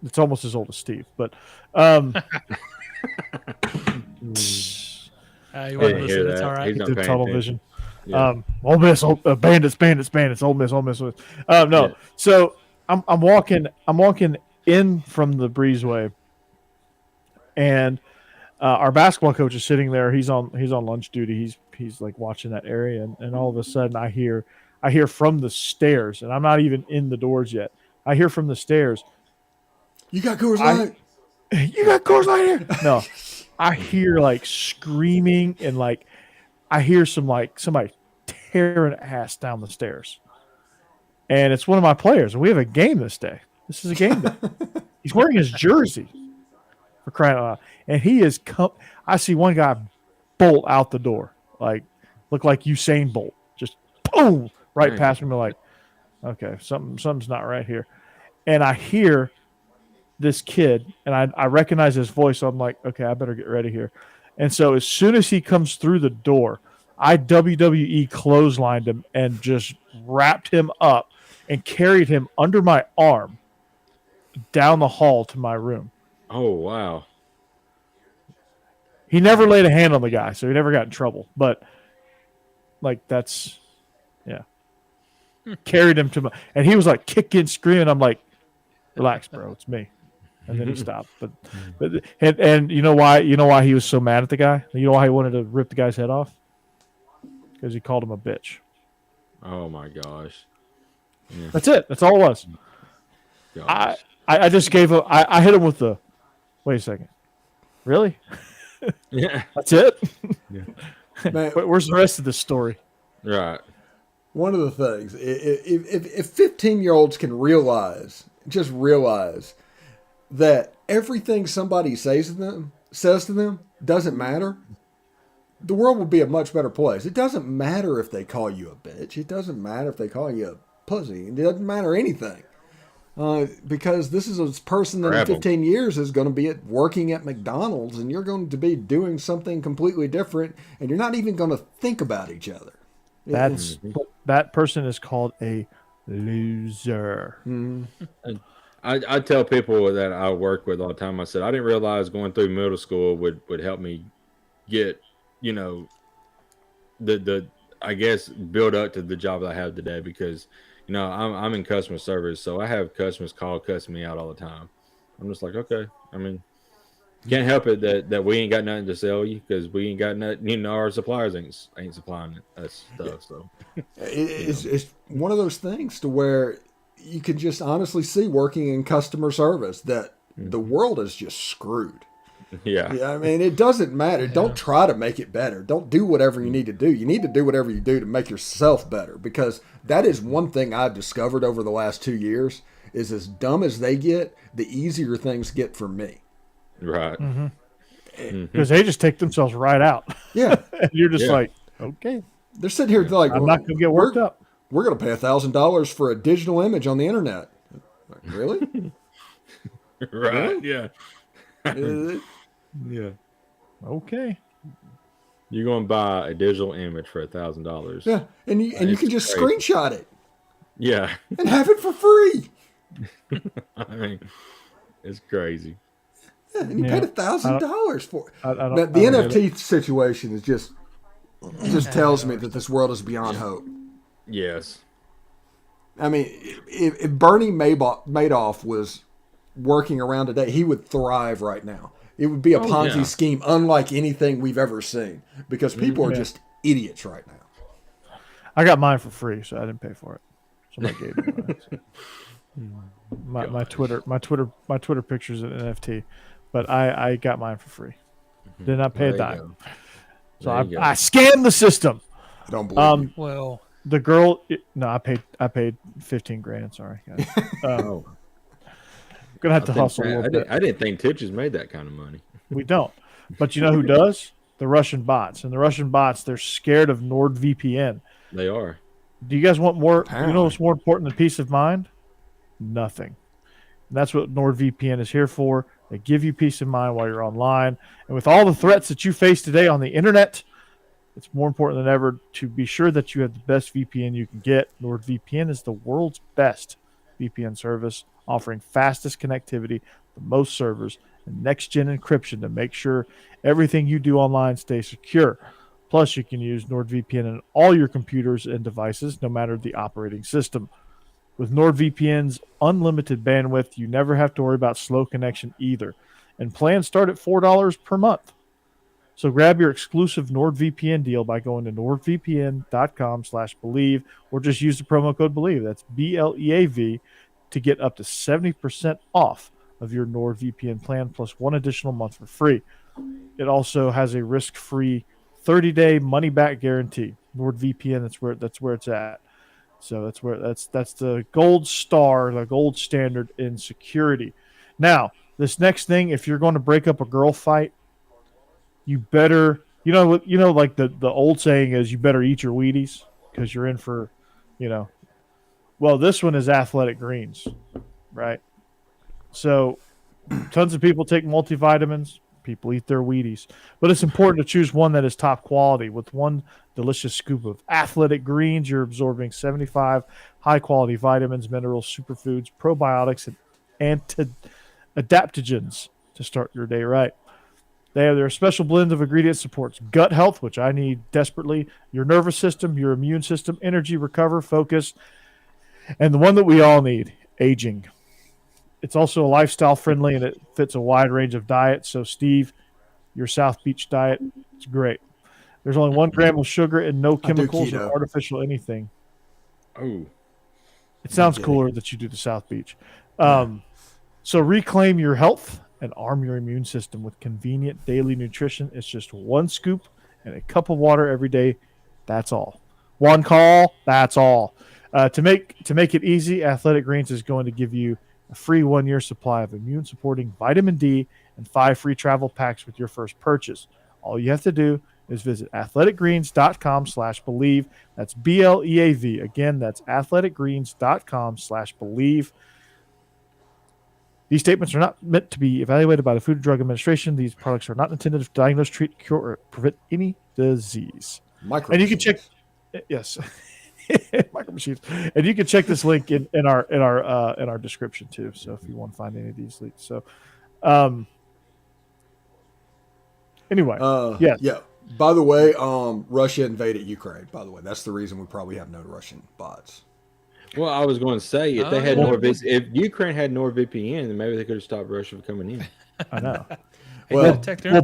It's almost as old as Steve, but He wasn't listening. It's all right. He's not did paying tunnel attention. vision. Yeah. Ole Miss, Bandits, Ole Miss. No. Yeah. So I'm walking in from the breezeway, and our basketball coach is sitting there. He's on lunch duty. He's like watching that area, and all of a sudden I hear from the stairs, and I'm not even in the doors yet. I hear from the stairs, You got Coors Light? "You got Coors Light here?" No, I hear like screaming, and like I hear somebody tearing ass down the stairs, and it's one of my players. And we have a game this day. This is a game day. He's wearing his jersey, for crying out loud, and he is. I see one guy bolt out the door, like look like Usain Bolt, just boom right past me. Like, okay, something's not right here, and I hear this kid, and I recognize his voice. So I'm like, okay, I better get ready here. And so as soon as he comes through the door, I WWE clotheslined him and just wrapped him up and carried him under my arm down the hall to my room. Oh, wow. He never laid a hand on the guy, so he never got in trouble. But like that's, yeah, carried him to my, and he was like kicking, screaming. I'm like, relax, bro, it's me. And then he stopped. But and you know why he was so mad at the guy? You know why he wanted to rip the guy's head off? Because he called him a bitch. Oh my gosh. Yeah. That's it. That's all it was. Gosh. I just gave him. I hit him with the. Wait a second. Really? Yeah. That's it. Yeah. Man, Where's the rest of this story? Right. one of the things, if 15-year-olds can realize that everything somebody says to them doesn't matter, the world would be a much better place. It doesn't matter if they call you a bitch. It doesn't matter if they call you a pussy. It doesn't matter anything. because this is a person that in Rebel. 15 years is going to be working at McDonald's, and you're going to be doing something completely different, and you're not even going to think about each other. That person is called a loser. I tell people that I work with all the time, I said, I didn't realize going through middle school would help me get, the I guess build up to the job that I have today, because I'm in customer service, so I have customers cussing me out all the time. I'm just like, okay, I mean, can't help it that we ain't got nothing to sell you, because we ain't got nothing. Our suppliers ain't supplying us stuff. So it's one of those things to where you can just honestly see, working in customer service, that the world is just screwed. Yeah. I mean, it doesn't matter. Yeah. Don't try to make it better. Don't do whatever you need to do. You need to do whatever you do to make yourself better, because that is one thing I've discovered over the last 2 years is, as dumb as they get, the easier things get for me. Right. Because they just take themselves right out. Yeah. And you're just like, okay. They're sitting here like, I'm not going to get worked up. We're going to pay $1,000 for a digital image on the internet. Like, really? Right. Really? Yeah. Yeah. Okay. You're going to buy a digital image for $1,000. Yeah, and you can just screenshot it. Yeah. And have it for free. I mean, it's crazy. Yeah, and you paid $1,000 for it. The NFT situation is just tells me that this world is beyond hope. Yes. I mean, if Bernie Madoff was working around today, he would thrive right now. It would be a Ponzi scheme unlike anything we've ever seen, because people are just idiots right now. I got mine for free, so I didn't pay for it. Somebody gave me mine. My Twitter picture's an NFT, but I got mine for free. Did not pay a dime. So I scammed the system. I don't believe you. Well, the girl, I paid $15,000. Sorry, guys. Gonna have to hustle a little bit. I didn't think Twitches made that kind of money. We don't, but you know who does? The Russian bots. And the Russian bots, they're scared of NordVPN. They are. Do you guys want more? Apparently. You know what's more important than peace of mind? Nothing. And that's what NordVPN is here for. They give you peace of mind while you're online. And with all the threats that you face today on the internet, it's more important than ever to be sure that you have the best VPN you can get. NordVPN is the world's best VPN service, offering fastest connectivity, the most servers, and next-gen encryption to make sure everything you do online stays secure. Plus, you can use NordVPN on all your computers and devices, no matter the operating system. With NordVPN's unlimited bandwidth, you never have to worry about slow connection either. And plans start at $4 per month. So grab your exclusive NordVPN deal by going to nordvpn.com/Bleav, or just use the promo code Bleav. That's BLEAV to get up to 70% off of your NordVPN plan, plus one additional month for free. It also has a risk-free 30-day money-back guarantee. NordVPN, that's where it's at. So that's the gold star, the gold standard in security. Now, this next thing, if you're going to break up a girl fight, you better, like the old saying is, you better eat your Wheaties, because you're in for, Well, this one is Athletic Greens, right? So tons of people take multivitamins. People eat their Wheaties. But it's important to choose one that is top quality. With one delicious scoop of Athletic Greens, you're absorbing 75 high-quality vitamins, minerals, superfoods, probiotics, and adaptogens to start your day right. They have their special blend of ingredients supports gut health, which I need desperately, your nervous system, your immune system, energy, recover, focus, and the one that we all need, aging. It's also lifestyle friendly, and it fits a wide range of diets. So, Steve, your South Beach diet, it's great. There's only 1 gram of sugar and no chemicals or artificial anything. Oh. It sounds cooler that you do the South Beach. So reclaim your health and arm your immune system with convenient daily nutrition. It's just 1 scoop and a cup of water every day. That's all. 1 call. That's all. To make it easy, Athletic Greens is going to give you a free 1-year supply of immune-supporting vitamin D and 5 free travel packs with your first purchase. All you have to do is visit athleticgreens.com/Bleav. That's BLEAV. Again, that's athleticgreens.com/Bleav. These statements are not meant to be evaluated by the Food and Drug Administration. These products are not intended to diagnose, treat, cure, or prevent any disease. And you can check, yes, micro machines. And you can check this link in our description too. So if you want to find any of these links. So, anyway, yes. Yeah. By the way, Russia invaded Ukraine. By the way, that's the reason we probably have no Russian bots. Well, I was going to say if they had if Ukraine had NordVPN, then maybe they could have stopped Russia from coming in. I know. Well,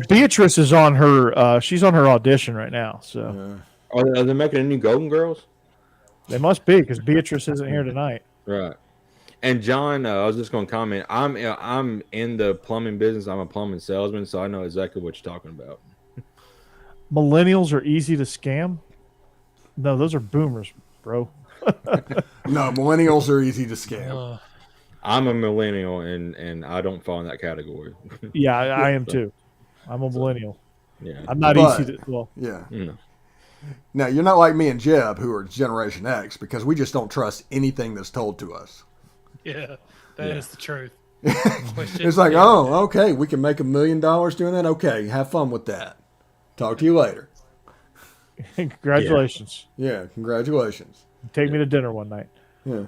Beatrice is on her. She's on her audition right now. So are they making a new Golden Girls? They must be because Beatrice isn't here tonight. Right. And John, I was just going to comment. I'm in the plumbing business. I'm a plumbing salesman, so I know exactly what you're talking about. Millennials are easy to scam. No, those are boomers, bro. No, millennials are easy to scam. I'm a millennial, and I don't fall in that category. Yeah, I am too. I'm a millennial. Yeah, I'm not easy to. Well, yeah. No. Now you're not like me and Jeb, who are Generation X, because we just don't trust anything that's told to us. Yeah, that is the truth. It's like, oh, okay, we can make $1 million doing that. Okay, have fun with that. Talk to you later. Congratulations. Yeah, congratulations. Take me to dinner one night. Yeah.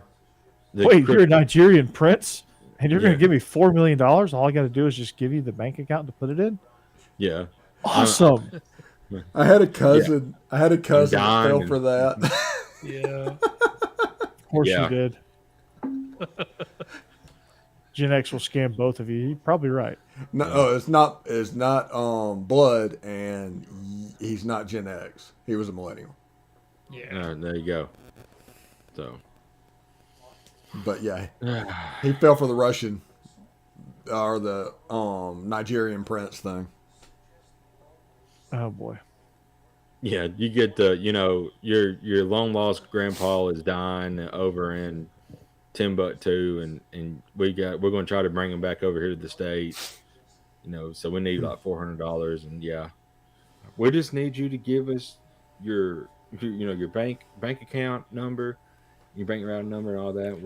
Wait, you're a Nigerian prince, and you're going to give me $4 million? All I got to do is just give you the bank account to put it in? Yeah. Awesome. I had a cousin. Yeah. I had a cousin that fell for that. Yeah. Of course you did. Gen X will scam both of you. You're probably right. No, it's not. It's not blood, and he's not Gen X. He was a millennial. Yeah. There you go. So. But yeah, he fell for the Russian or the Nigerian prince thing. Oh boy. Yeah, you get the your long lost grandpa is dying over in Timbuktu, and we're going to try to bring him back over here to the States. So we need like $400, and we just need you to give us your bank account number, your bank routing number, and all that.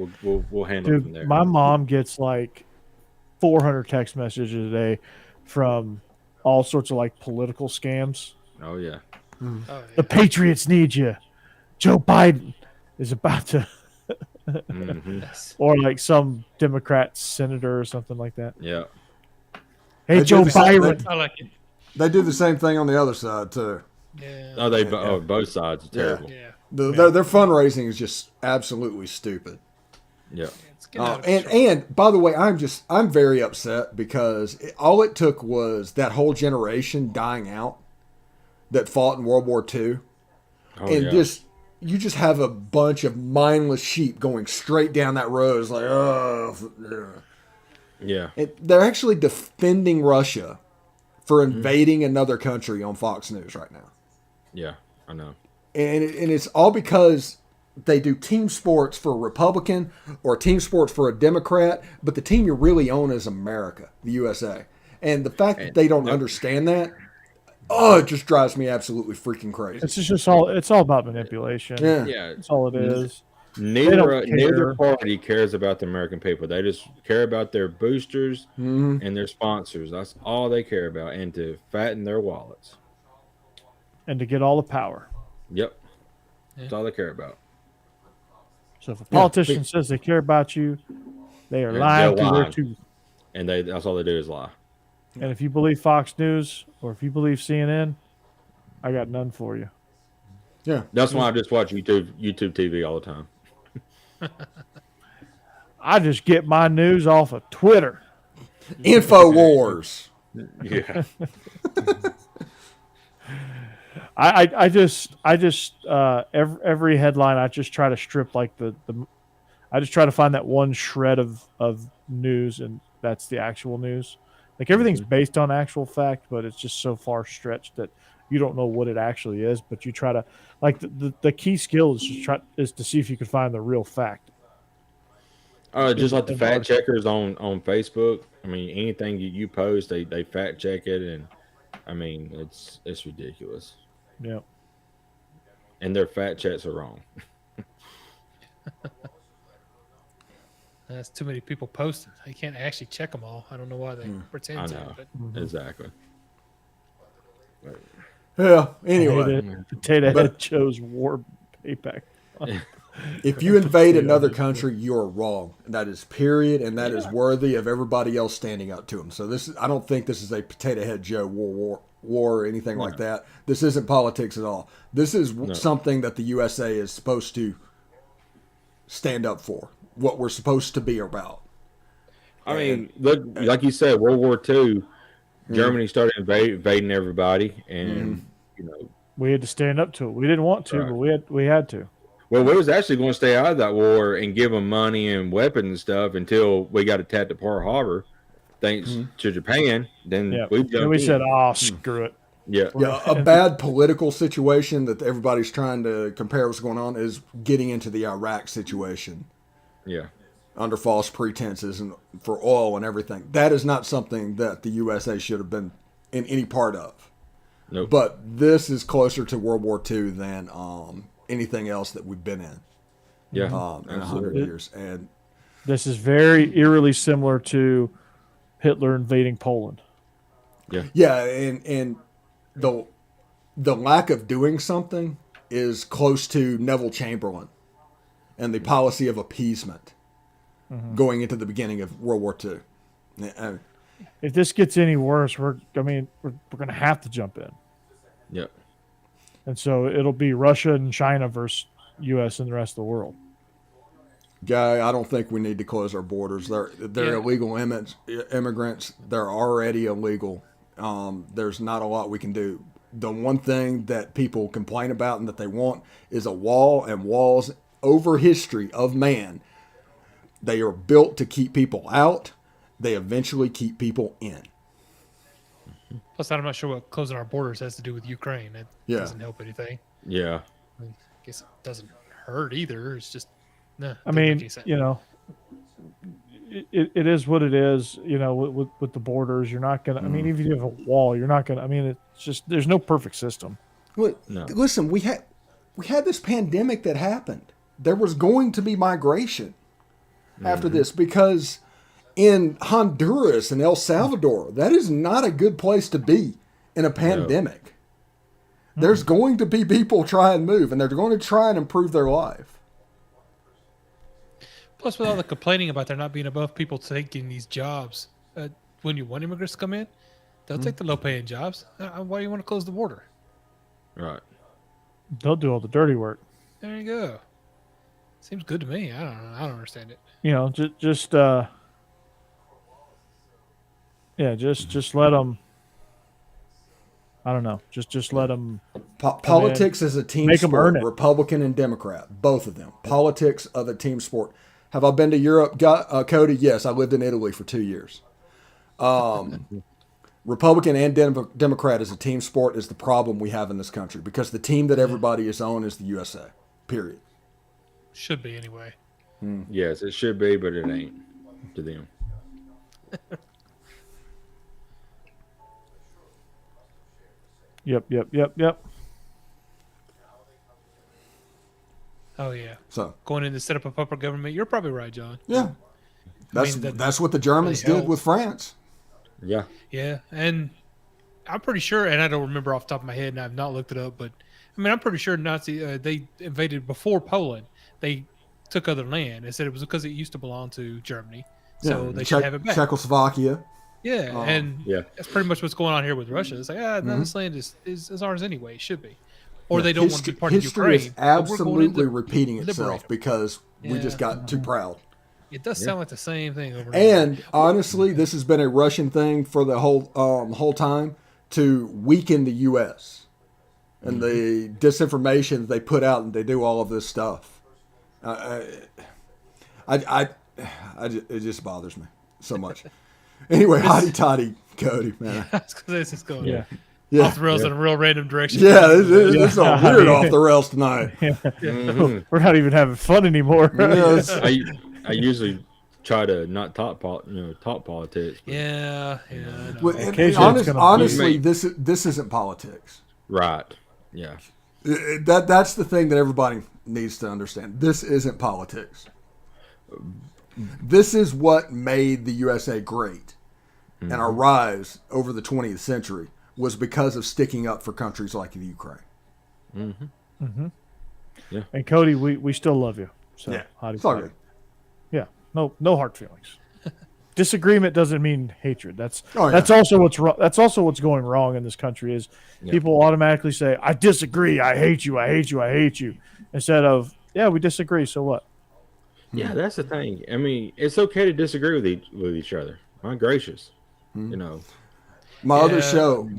We'll handle it from there. My mom gets like 400 text messages a day from all sorts of like political scams. Oh yeah. Oh, yeah. The Patriots need you. Joe Biden is about to, or like some Democrat senator or something like that. Yeah. Hey, Joe Biden. I like it. They do the same thing on the other side too. Yeah. Oh, both sides are terrible. Yeah. Their fundraising is just absolutely stupid. Yeah. And by the way, I'm very upset because all it took was that whole generation dying out that fought in World War II, you just have a bunch of mindless sheep going straight down that road. It's like, yeah. They're actually defending Russia for invading another country on Fox News right now. Yeah, I know. And it's all because they do team sports for a Republican or team sports for a Democrat, but the team you really own is America, the USA. And the fact that they don't understand that, it just drives me absolutely freaking crazy. It's all about manipulation. Yeah. That's all it is. Neither party cares about the American people. They just care about their boosters and their sponsors. That's all they care about, and to fatten their wallets. And to get all the power. Yep. That's all they care about. So if a politician says they care about you, they are lying to their tooth. And that's all they do is lie. And if you believe Fox News or if you believe CNN, I got none for you. Yeah. That's why I just watch YouTube TV all the time. I just get my news off of Twitter. InfoWars. Yeah. I just every headline I just try to strip like I just try to find that one shred of news, and that's the actual news. Like everything's based on actual fact, but it's just so far stretched that you don't know what it actually is. But you try to like the key skill is to see if you can find the real fact. Just like the fact checkers on Facebook. I mean, anything you post, they fact check it, and I mean it's ridiculous. Yeah. And their fact checks are wrong. That's too many people posting. You can't actually check them all. I don't know why they pretend I to. know. But Exactly. Yeah. Anyway, Potato Head chose war payback. if you invade another country, you're wrong. And that is period, and that is worthy of everybody else standing up to them. So I don't think this is a Potato Head Joe war or anything like that. This isn't politics at all. This is something that the USA is supposed to stand up for. What we're supposed to be about. I mean, look, like you said, World War II, Germany started invading everybody, and we had to stand up to it. We didn't want to, but we had to. Well, we was actually going to stay out of that war and give them money and weapons and stuff until we got attacked at Pearl Harbor, thanks to Japan. Then we said, "Oh, screw it." Yeah. A bad political situation that everybody's trying to compare what's going on is getting into the Iraq situation. Yeah. Under false pretenses and for oil and everything. That is not something that the USA should have been in any part of. Nope. But this is closer to World War II than anything else that we've been in. Yeah. In 100 years. And this is very eerily similar to Hitler invading Poland. Yeah. Yeah, and the lack of doing something is close to Neville Chamberlain and the policy of appeasement going into the beginning of World War II. If this gets any worse, we're going to have to jump in. Yep. And so it'll be Russia and China versus U.S. and the rest of the world. Guy, I don't think we need to close our borders. They're illegal immigrants. They're already illegal. There's not a lot we can do. The one thing that people complain about and that they want is a wall, and walls over history of man. They are built to keep people out. They eventually keep people in. Plus, I'm not sure what closing our borders has to do with Ukraine. It doesn't help anything. Yeah. I guess it doesn't hurt either. It's just, I mean, it is what it is. With the borders, you're not gonna. I mean, even if you have a wall, you're not gonna. I mean, it's just there's no perfect system. Listen, we had this pandemic that happened. There was going to be migration after this because in Honduras and El Salvador, that is not a good place to be in a pandemic. No. There's going to be people try and move, and they're going to try and improve their life. Plus, with all the complaining about there not being enough people taking these jobs, when you want immigrants to come in, they'll take the low-paying jobs. Why do you want to close the border? Right. They'll do all the dirty work. There you go. Seems good to me. I don't understand it. Just let them. I don't know. Just let them. Politics is a team sport. Republican and Democrat, both of them. Politics of a team sport. Have I been to Europe, Cody? Yes, I lived in Italy for 2 years. Republican and Democrat as a team sport is the problem we have in this country because the team that everybody is on is the USA. Period. Should be anyway. Yes, it should be, but it ain't to them. Yep. Oh yeah. So going in to set up a puppet government, you're probably right, John. Yeah. That's what the Germans did with France. Yeah. Yeah, and I'm pretty sure, and I don't remember off the top of my head, and I've not looked it up, but I mean, I'm pretty sure they invaded before Poland. They took other land and said it was because it used to belong to Germany, so they should have it back. Czechoslovakia. Yeah, and that's pretty much what's going on here with Russia. It's like, no, this land is ours anyway. It should be. Or they don't want to be part of Ukraine. History is absolutely repeating itself because we just got too proud. It does sound like the same thing over and honestly, this has been a Russian thing for the whole time to weaken the U.S. and the disinformation that they put out, and they do all of this stuff. It just bothers me so much. Anyway, hotty totty, Cody, man. This is going off the rails in a real random direction. Yeah, this is all weird off the rails tonight. We're not even having fun anymore. Yes. I usually try to not talk politics. But... Yeah. Honestly, this isn't politics. Right. Yeah. That's the thing that everybody needs to understand. This isn't politics. This is what made the USA great and our rise over the 20th century was because of sticking up for countries like the Ukraine. Yeah. And Cody, we still love you. So Yeah, how do it's all you good. Yeah, no hard feelings. Disagreement doesn't mean hatred. That's yeah. that's also what's wrong. That's also what's going wrong in this country is people automatically say, "I disagree. I hate you. I hate you. I hate you," instead of, "Yeah, we disagree. So what?" Yeah, that's the thing. I mean, it's okay to disagree with each other. My gracious, you know. My other show,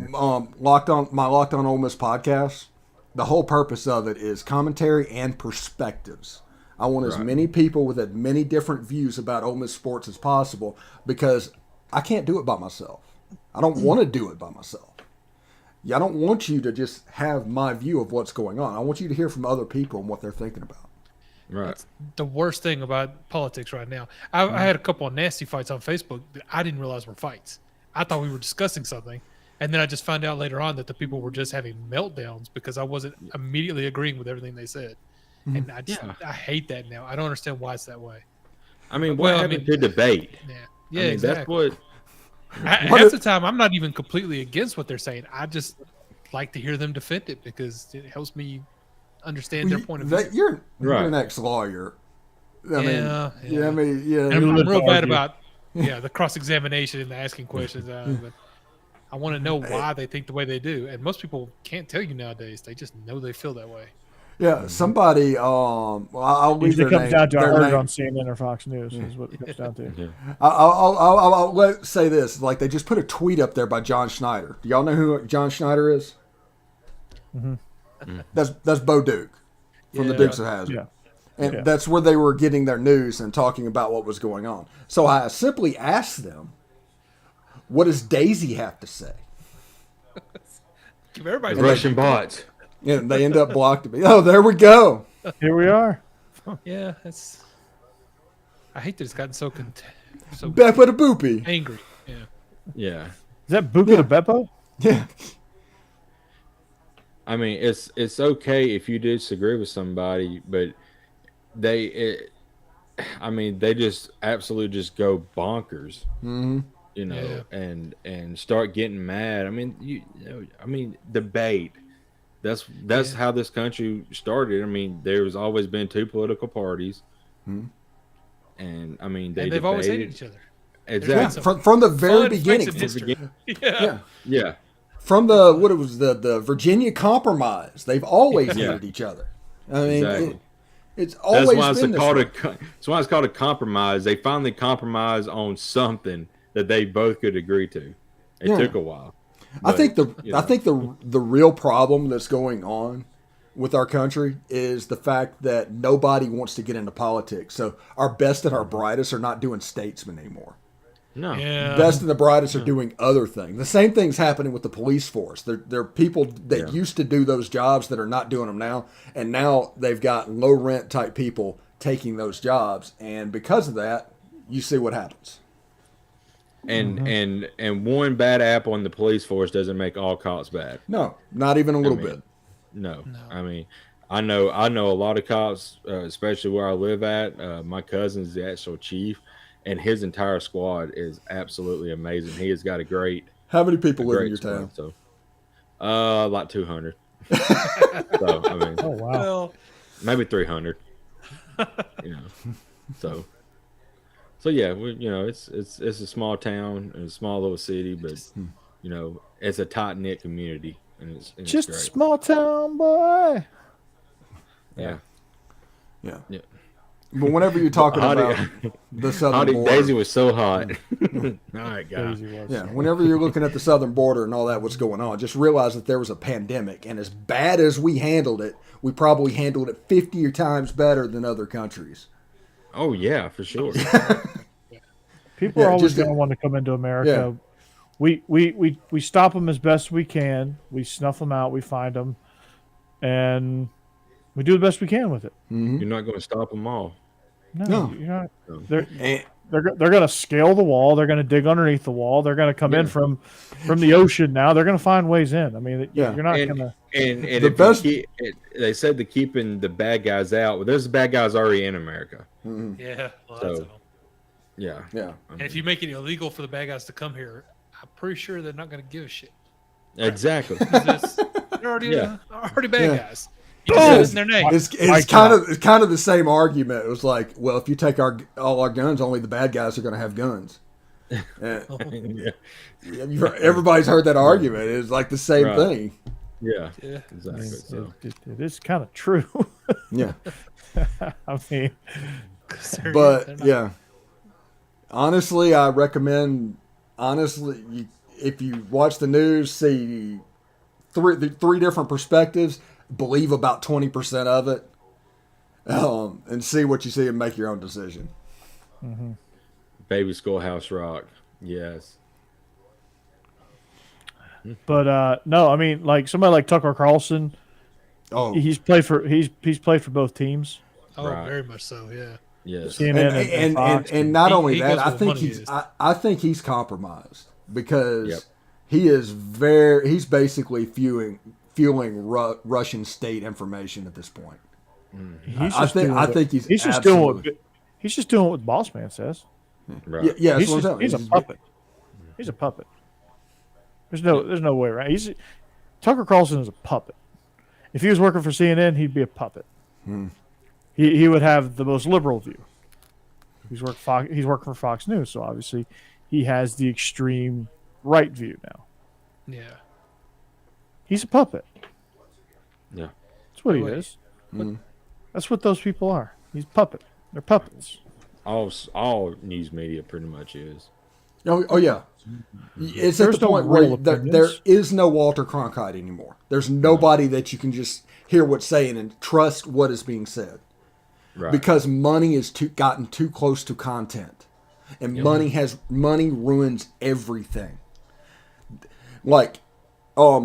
Locked On Ole Miss Podcast, the whole purpose of it is commentary and perspectives. I want as many people with as many different views about Ole Miss sports as possible because I can't do it by myself. I don't want to do it by myself. I don't want you to just have my view of what's going on. I want you to hear from other people and what they're thinking about. Right. That's the worst thing about politics right now. I had a couple of nasty fights on Facebook that I didn't realize were fights. I thought we were discussing something, and then I just found out later on that the people were just having meltdowns because I wasn't immediately agreeing with everything they said. And I hate that now. I don't understand why it's that way. I mean, what happened to debate? Yeah, I mean, exactly. That's what. Half the time, I'm not even completely against what they're saying. I just like to hear them defend it because it helps me understand their point of view. You're an ex-lawyer. I mean, And I'm real bad about the cross-examination and the asking questions. But I want to know why they think the way they do. And most people can't tell you nowadays. They just know they feel that way. Yeah, somebody. I'll leave their Usually comes name. down to I their heard name. on CNN or Fox News is what it comes down to. I'll say this. Like, they just put a tweet up there by John Schneider. Do y'all know who John Schneider is? That's Bo Duke from the Dukes of Hazzard. Yeah. And that's where they were getting their news and talking about what was going on. So I simply asked them, what does Daisy have to say? Give everybody The Russian bots. And they end up blocked me. Oh, there we go. Here we are. Yeah, that's. I hate that it's gotten so Beppa the Boopy. angry. Yeah. Yeah. Is that Buca de Beppo? Yeah. I mean, it's okay if you disagree with somebody, but they just absolutely just go bonkers, you know, and start getting mad. I mean, debate. That's how this country started. I mean, there's always been two political parties, and I mean they've always hated each other. Exactly. From the very Fun beginning. fights in history. Yeah. From the Virginia Compromise, they've always hated each other. I mean, Exactly. it's always That's been why this way. that's why it's called a compromise. They finally compromised on something that they both could agree to. It took a while. I think the real problem that's going on with our country is the fact that nobody wants to get into politics. So our best and our brightest are not doing statesmen anymore. No. Yeah. Best and the brightest are doing other things. The same thing's happening with the police force. There are people that used to do those jobs that are not doing them now, and now they've got low rent type people taking those jobs, and because of that, you see what happens. And one bad apple in the police force doesn't make all cops bad. No, not even a little bit. No. I mean, I know a lot of cops, especially where I live at. My cousin's the actual chief, and his entire squad is absolutely amazing. He has got a great. How many people live in your squad, town? So, like 200. So I mean, Oh wow. Well, maybe 300. You know, so yeah, it's a small town and a small little city, but you know, it's a tight knit community, and it's Just a great. small town boy. Yeah. But whenever you're talking about the southern border, Daisy was so hot. All right, guys. Crazy was. yeah, whenever you're looking at the southern border and all that, what's going on, just realize that there was a pandemic, and as bad as we handled it, we probably handled it 50 times better than other countries. Oh yeah, for sure. People are always just- going to want to come into America. We stop them as best we can. We snuff them out. We find them, and we do the best we can with it. You're not going to stop them all. No. You're not. And, They're going to scale the wall. They're going to dig underneath the wall. They're going to come in from the ocean. Now they're going to find ways in. I mean, you're not going to. And The if best- they said they're keeping the bad guys out. Well, there's bad guys already in America. yeah. Lots So, of them. Yeah. Yeah. And if you make it illegal for the bad guys to come here, I'm pretty sure they're not going to give a shit. Exactly. They're already, already bad guys. You Oh, just said it in their name. It's kind of the same argument. It was like, well, if you take all our guns, only the bad guys are going to have guns. Yeah. Everybody's heard that argument. It's like the same thing. Yeah. Yeah. Exactly. So. It is kind of true. Yeah. I mean, But yeah, honestly, I recommend. Honestly, if you watch the news, see the three different perspectives, believe about 20% of it, and see what you see and make your own decision. mm-hmm. Baby Schoolhouse Rock. Yes. But no, I mean, like somebody like Tucker Carlson. Oh, He's played for both teams. Oh, Right. very much so. Yeah. Yes. CNN and Fox. and not only he that, goes I where think money he's is. I think he's compromised because Yep. he's basically fueling Russian state information at this point. I think he's just doing what Boss Man says. Right. Yeah, he's that's what I'm he's a saying. puppet. He's a puppet. There's no way around. Tucker Carlson is a puppet. If he was working for CNN, he'd be a puppet. He would have the most liberal view. He's working for Fox News, so obviously he has the extreme right view now. Yeah. He's a puppet. Yeah. That's what he Wait. is. That's what those people are. He's a puppet. They're puppets. All news media pretty much is. Oh yeah. It's There's at the no point where real there opinions. is no Walter Cronkite anymore. There's nobody that you can just hear what's saying and trust what is being said. Right. Because money is gotten too close to content, and money ruins everything. Like,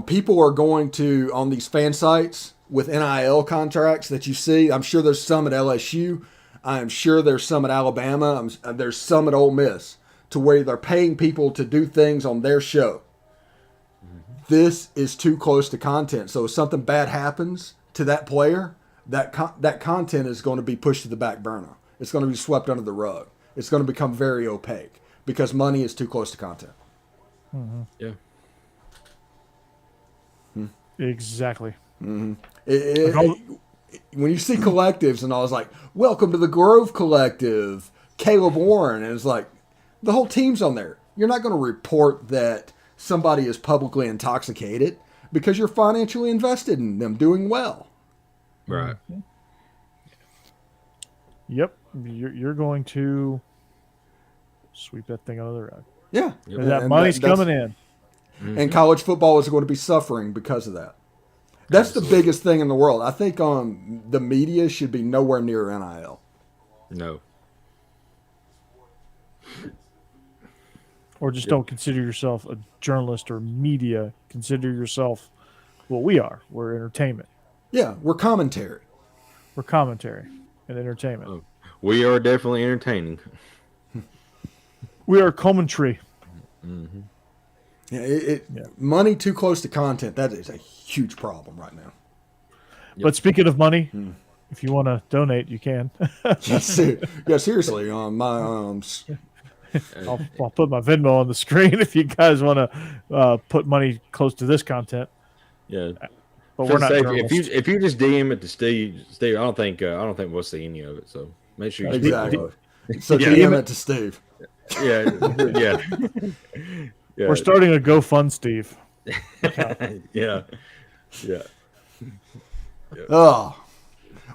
people are going to on these fan sites with NIL contracts that you see. I'm sure there's some at LSU. I'm sure there's some at Alabama. There's some at Ole Miss, to where they're paying people to do things on their show. This is too close to content. So if something bad happens to that player, that content is going to be pushed to the back burner. It's going to be swept under the rug. It's going to become very opaque because money is too close to content. Yeah. Mm-hmm. Exactly. When you see collectives and I was like, welcome to the Grove Collective, Caleb Warren, and it's like, the whole team's on there. You're not going to report that somebody is publicly intoxicated because you're financially invested in them doing well. Right. Yep. You're going to sweep that thing under the rug. Yeah. Yep. And that money's coming in. And college football is going to be suffering because of that. That's the biggest thing in the world. I think the media should be nowhere near NIL. No. Or just don't consider yourself a journalist or media. Consider yourself what we are. We're entertainment. Yeah, we're commentary. We're commentary and entertainment. Oh. We are definitely entertaining. We are commentary. Yeah, money too close to content, that is a huge problem right now. But speaking of money, if you want to donate, you can. Yeah, seriously. My I'll put my Venmo on the screen if you guys want to put money close to this content. Yeah. But we're not if you just DM it to Steve, I don't think we'll see any of it. So make sure you exactly. So Yeah. DM it to Steve. Yeah. Yeah. We're starting a GoFund, Steve. Yeah. Yeah. Oh,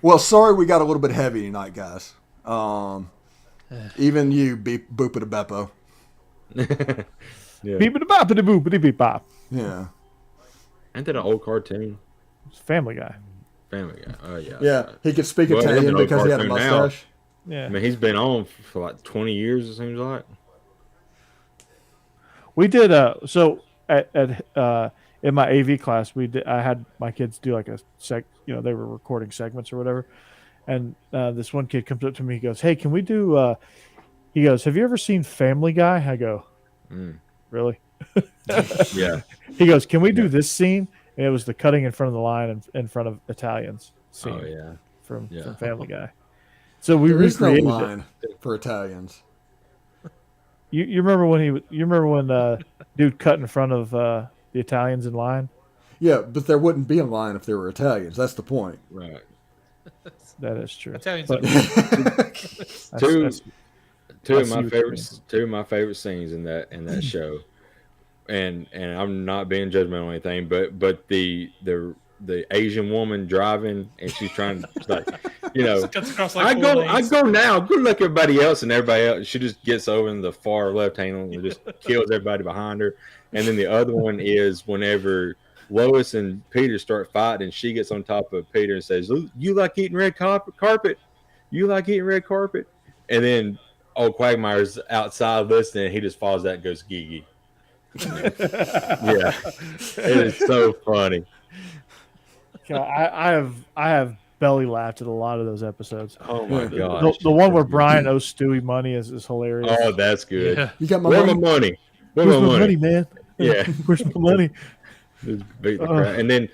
well, sorry we got a little bit heavy tonight, guys. Even you, boopity beppo. Yeah. Beepity boppity boopity beep bop. Yeah. Ain't that an old cartoon? Family Guy. Family Guy. Oh yeah. Yeah, he could speak Well, Italian he's an because he had a old cartoon now. mustache. Yeah. I mean, he's been on for like 20 years. It seems like. We did so at in my AV class I had my kids do like they were recording segments or whatever, and this one kid comes up to me, he goes, "Hey, can we do he goes, "Have you ever seen Family Guy?" I go, "Really?" Yeah. He goes, "Can we do this scene?" And it was the cutting in front of the line in front of Italians scene Oh yeah. from Family Guy. So we There is no recreated line for Italians. You remember when dude cut in front of the Italians in line? Yeah, but there wouldn't be a line if there were Italians. That's the point. Right. That is true. Italians. But- Two I of see my what you favorite scenes in that show, and I'm not being judgmental or anything, but the Asian woman driving and she's trying to like, Cuts across like I four go lanes. now. Good luck everybody else, and everybody else. She just gets over in the far left hand and just kills everybody behind her. And then the other one is whenever Lois and Peter start fighting, and she gets on top of Peter and says, "You like eating red carpet? You like eating red carpet?" And then old Quagmire's outside listening. He just falls out and goes gee. Yeah, it is so funny. I have belly laughed at a lot of those episodes. Oh my gosh, The one where Brian owes Stewie money is hilarious. Oh, that's good. Yeah. You got my Where's money? my money? Where's my money, man? Yeah. Where's my money? Just beat the crap. And then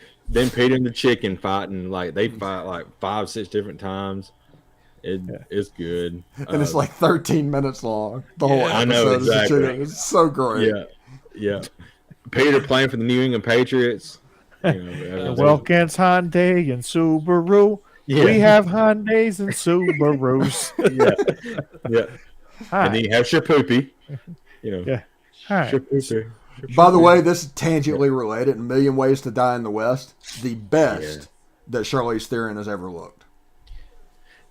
Peter and the chicken fighting, like they fight like 5-6 different times. It's good. And it's like 13 minutes long. The whole Yeah. I know, episode is a exactly. chicken. It's so great. Yeah. Peter playing for the New England Patriots. Wilkins, Hyundai, and Subaru. Yeah. We have Hyundais and Subarus. Yeah. Hi. And then you have Shapoopy. Yeah. Hi. Shapoopy. By the way, this is tangentially related. A Million Ways to Die in the West. The best that Charlize Theron has ever looked.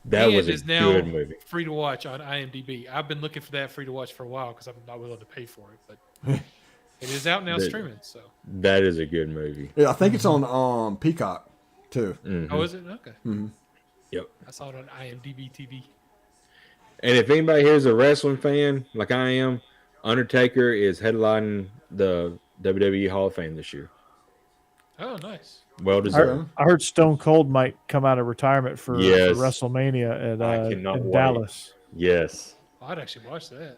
That was a is now good movie. free to watch on IMDb. I've been looking for that free to watch for a while because I'm not willing to pay for it, but it is out now streaming. So That is a good movie. Yeah, I think it's on Peacock, too. Mhm. oh, is it okay? Yep. I saw it on IMDb TV. And if anybody here is a wrestling fan, like I am, Undertaker is headlining the WWE Hall of Fame this year. Oh, nice. Well deserved. I heard Stone Cold might come out of retirement for Yes. WrestleMania I cannot in wait. Dallas. Yes. I'd actually watch that.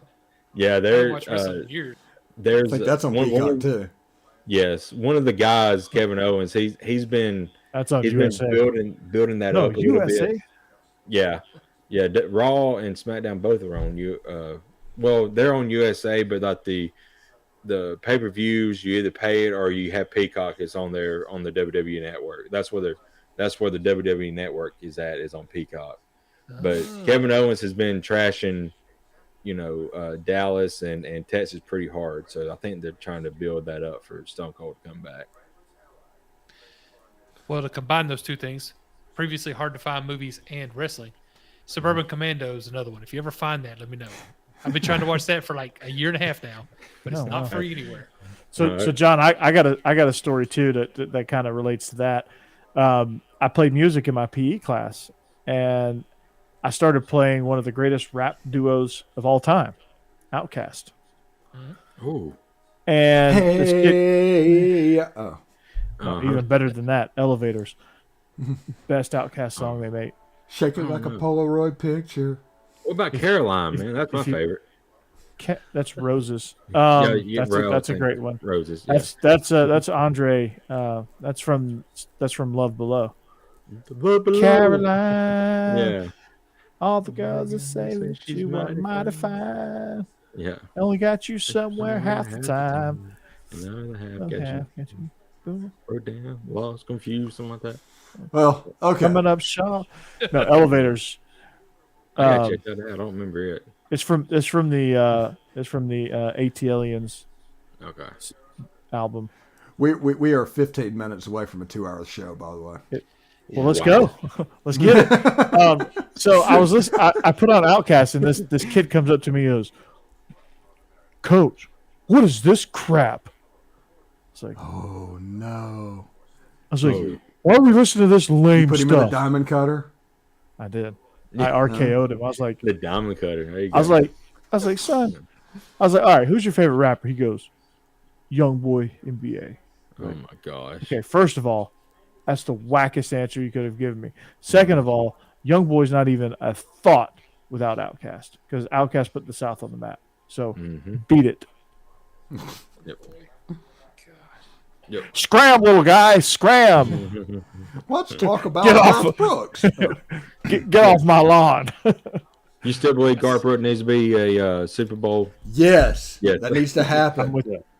Yeah, I haven't there. watched wrestling in years. I There's think that's on one Peacock, of- too. Yes, one of the guys, Kevin Owens. He's been That's on he's USA. been building that No, up a little USA. bit. Yeah. Raw and SmackDown both are on well, they're on USA, but like the pay-per-views, you either pay it or you have Peacock. It's on there on the WWE Network. That's where the WWE Network is on Peacock. But Kevin Owens has been trashing, Dallas and Texas pretty hard. So I think they're trying to build that up for Stone Cold to come back. Well, to combine those two things, previously hard to find movies and wrestling. Suburban Commando is another one. If you ever find that, let me know. I've been trying to watch that for like a year and a half now, but it's Oh, not wow. free anywhere. So John, I got a story too that kind of relates to that. I played music in my PE class, and I started playing one of the greatest rap duos of all time, Outkast. Oh, And this kid, Hey. even better than that, Elevators, best Outkast song they make. Shake it like a Polaroid picture. what about Caroline, man? That's my favorite. That's Roses. That's a great one. Roses. Yeah. That's Andre. That's from Love Below. Below. Caroline. Yeah. All the girls that say that you are mighty fine. Yeah. Only got you somewhere half the time. Another half Okay. got you. Or down, lost, confused, something like that. Well, okay. Coming up, Shaw. No, Elevators. I gotta check that out. I don't remember it. It's from the ATLians Okay. album. We are 15 minutes away from a 2-hour show, by the way. Well, let's go. Let's get it. So I was listening. I put on Outkast, and this kid comes up to me and goes, "Coach, what is this crap?" It's like, Oh, no. I was like, "Why are we listening to this lame Put him in a stuff?" diamond cutter? I did. I RKO'd him. I was like, The diamond cutter. There you go. I was like, son. I was like, all right, who's your favorite rapper? He goes, Young Boy NBA. Oh my gosh. Okay, first of all, that's the wackest answer you could have given me. Second of all, Young Boy's not even a thought without Outkast, because Outkast put the South on the map. So beat it. Yep. Yep. Scram, little guy, scram. Let's talk about Get off Garth Brooks. Get off my lawn. You still believe Garth Brooks needs to be a Super Bowl? Yes. Yes. That needs to happen.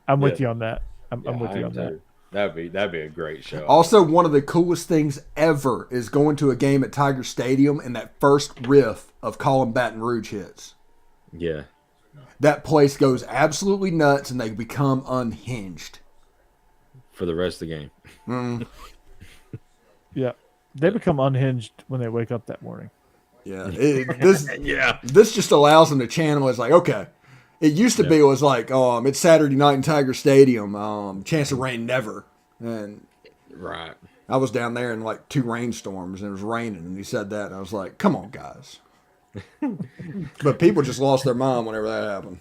I'm with you on that. I'm with you on that. That'd be a great show. Also, one of the coolest things ever is going to a game at Tiger Stadium and that first riff of Colin Baton Rouge hits. Yeah. That place goes absolutely nuts and they become unhinged. For the rest of the game. Yeah. They become unhinged when they wake up that morning. Yeah. Yeah. This just allows them to channel. It's like, okay. It used to be, it was like, it's Saturday night in Tiger Stadium. Chance of rain never. And Right. I was down there in like 2 rainstorms and it was raining. And he said that. And I was like, come on, guys. But people just lost their mind whenever that happened.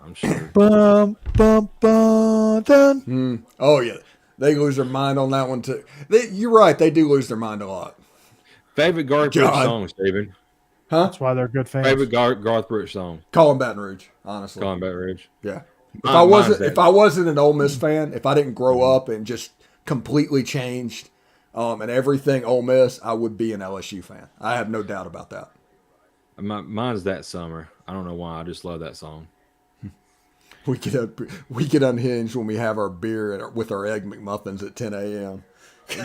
I'm sure. Bum, bum, bum, dun. Oh, yeah. They lose their mind on that one, too. You're right. They do lose their mind a lot. Favorite Garth Brooks song, Stephen? Huh? That's why they're good fans. Favorite Garth Brooks song? Colin Baton Rouge, honestly. Colin Baton Rouge. Yeah. If Mine's I wasn't an Ole Miss fan, if I didn't grow up and just completely changed and everything Ole Miss, I would be an LSU fan. I have no doubt about that. Mine's That Summer. I don't know why. I just love that song. We get unhinged when we have our beer with our egg McMuffins at 10 a.m.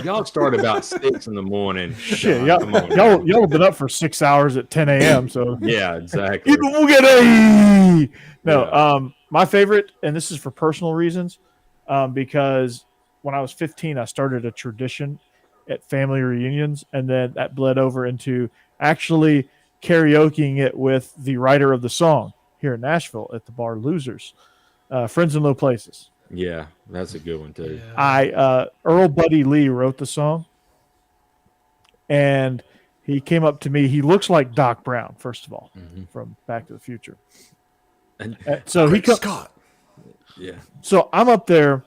Y'all start about 6 in the morning. Shit, Come on, y'all have been up for 6 hours at 10 a.m. So yeah, exactly. we'll get a no. Yeah. My favorite, and this is for personal reasons, because when I was 15, I started a tradition at family reunions, and then that bled over into actually karaokeing it with the writer of the song here in Nashville at the bar Losers, Friends in Low Places. Yeah, that's a good one too. Yeah. Earl Buddy Lee wrote the song, and he came up to me. He looks like Doc Brown, first of all, from Back to the Future. And So Scott. yeah, So I'm up there.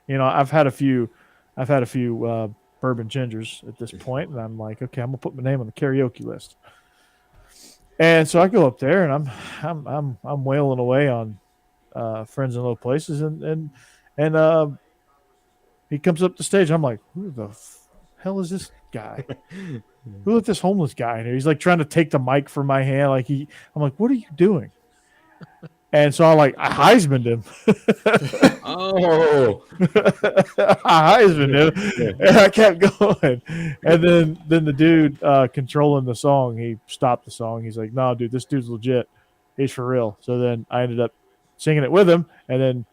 You know, I've had a few bourbon gingers at this point, and I'm like, okay, I'm gonna put my name on the karaoke list. And so I go up there, and I'm wailing away on Friends in Low Places, and he comes up the stage. I'm like, who the hell is this guy? Who let this homeless guy in here? He's like trying to take the mic from my hand. I'm like, what are you doing? And so I Heisman'd him. Oh, I Heisman'd him, and I kept going. And then the dude controlling the song, he stopped the song. He's like, "No, dude, this dude's legit. He's for real." So then I ended up singing it with him, and then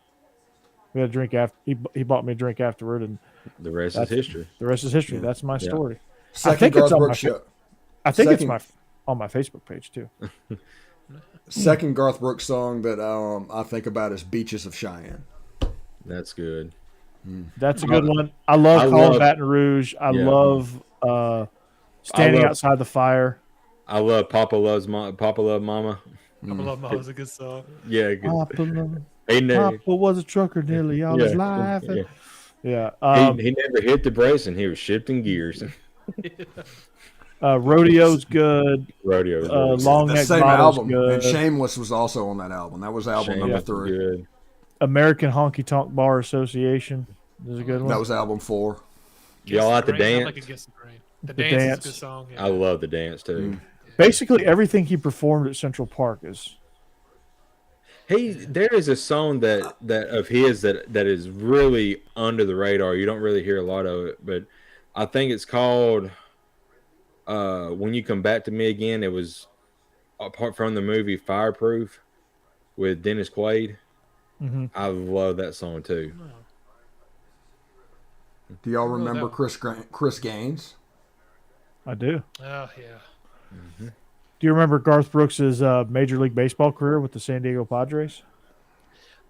we had a drink after. He bought me a drink afterward, and the rest is history. the rest is history. That's my story. Second I think it's Garth on Brooks my. show. I think Second- it's on my Facebook page too. Second Garth Brooks song that I think about is Beaches of Cheyenne. That's good. That's a good one. I love Colin Baton Rouge. I Yeah. love Standing Outside the Fire. I love Papa Love Mama. I love Mom was a good song. Yeah, good. Papa He was a trucker nearly all his life. Yeah. he never hit the brace, and he was shifting gears. Rodeo's good. Rodeo. Long The Neck same Bottle's album. good. And Shameless was also on that album. That was album number 3. Good. American Honky Tonk Bar Association is a good one. That was album 4. Y'all like the I dance? like Against the Grain. The The dance is a Dance. good song. Yeah. I love the dance too. Basically, everything he performed at Central Park is. There is a song that of his that is really under the radar. You don't really hear a lot of it, but I think it's called "When You Come Back to Me Again." It was apart from the movie Fireproof with Dennis Quaid. Mm-hmm. I love that song too. Do y'all know remember that. Chris Gaines? I do. Oh yeah. Do you remember Garth Brooks's Major League Baseball career with the San Diego Padres?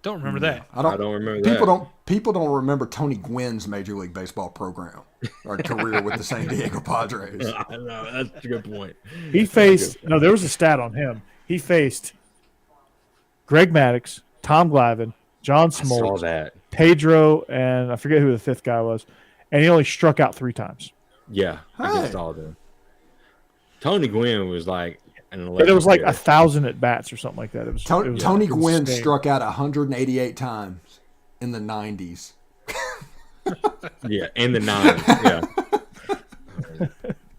Don't remember that. I don't remember that. People don't remember Tony Gwynn's Major League Baseball program or career with the San Diego Padres. I know, that's a good point. He faced there was a stat on him. He faced Greg Maddux, Tom Glavine, John I saw Smoltz, that. Pedro, and I forget who the 5th guy was, and he only struck out 3 times. Yeah, against all of them. Tony Gwynn was like an And it was like electric 1,000 at bats or something like that. It was Tony Gwynn insane. struck out 188 times in the 90s. Yeah, in the 90s. Yeah.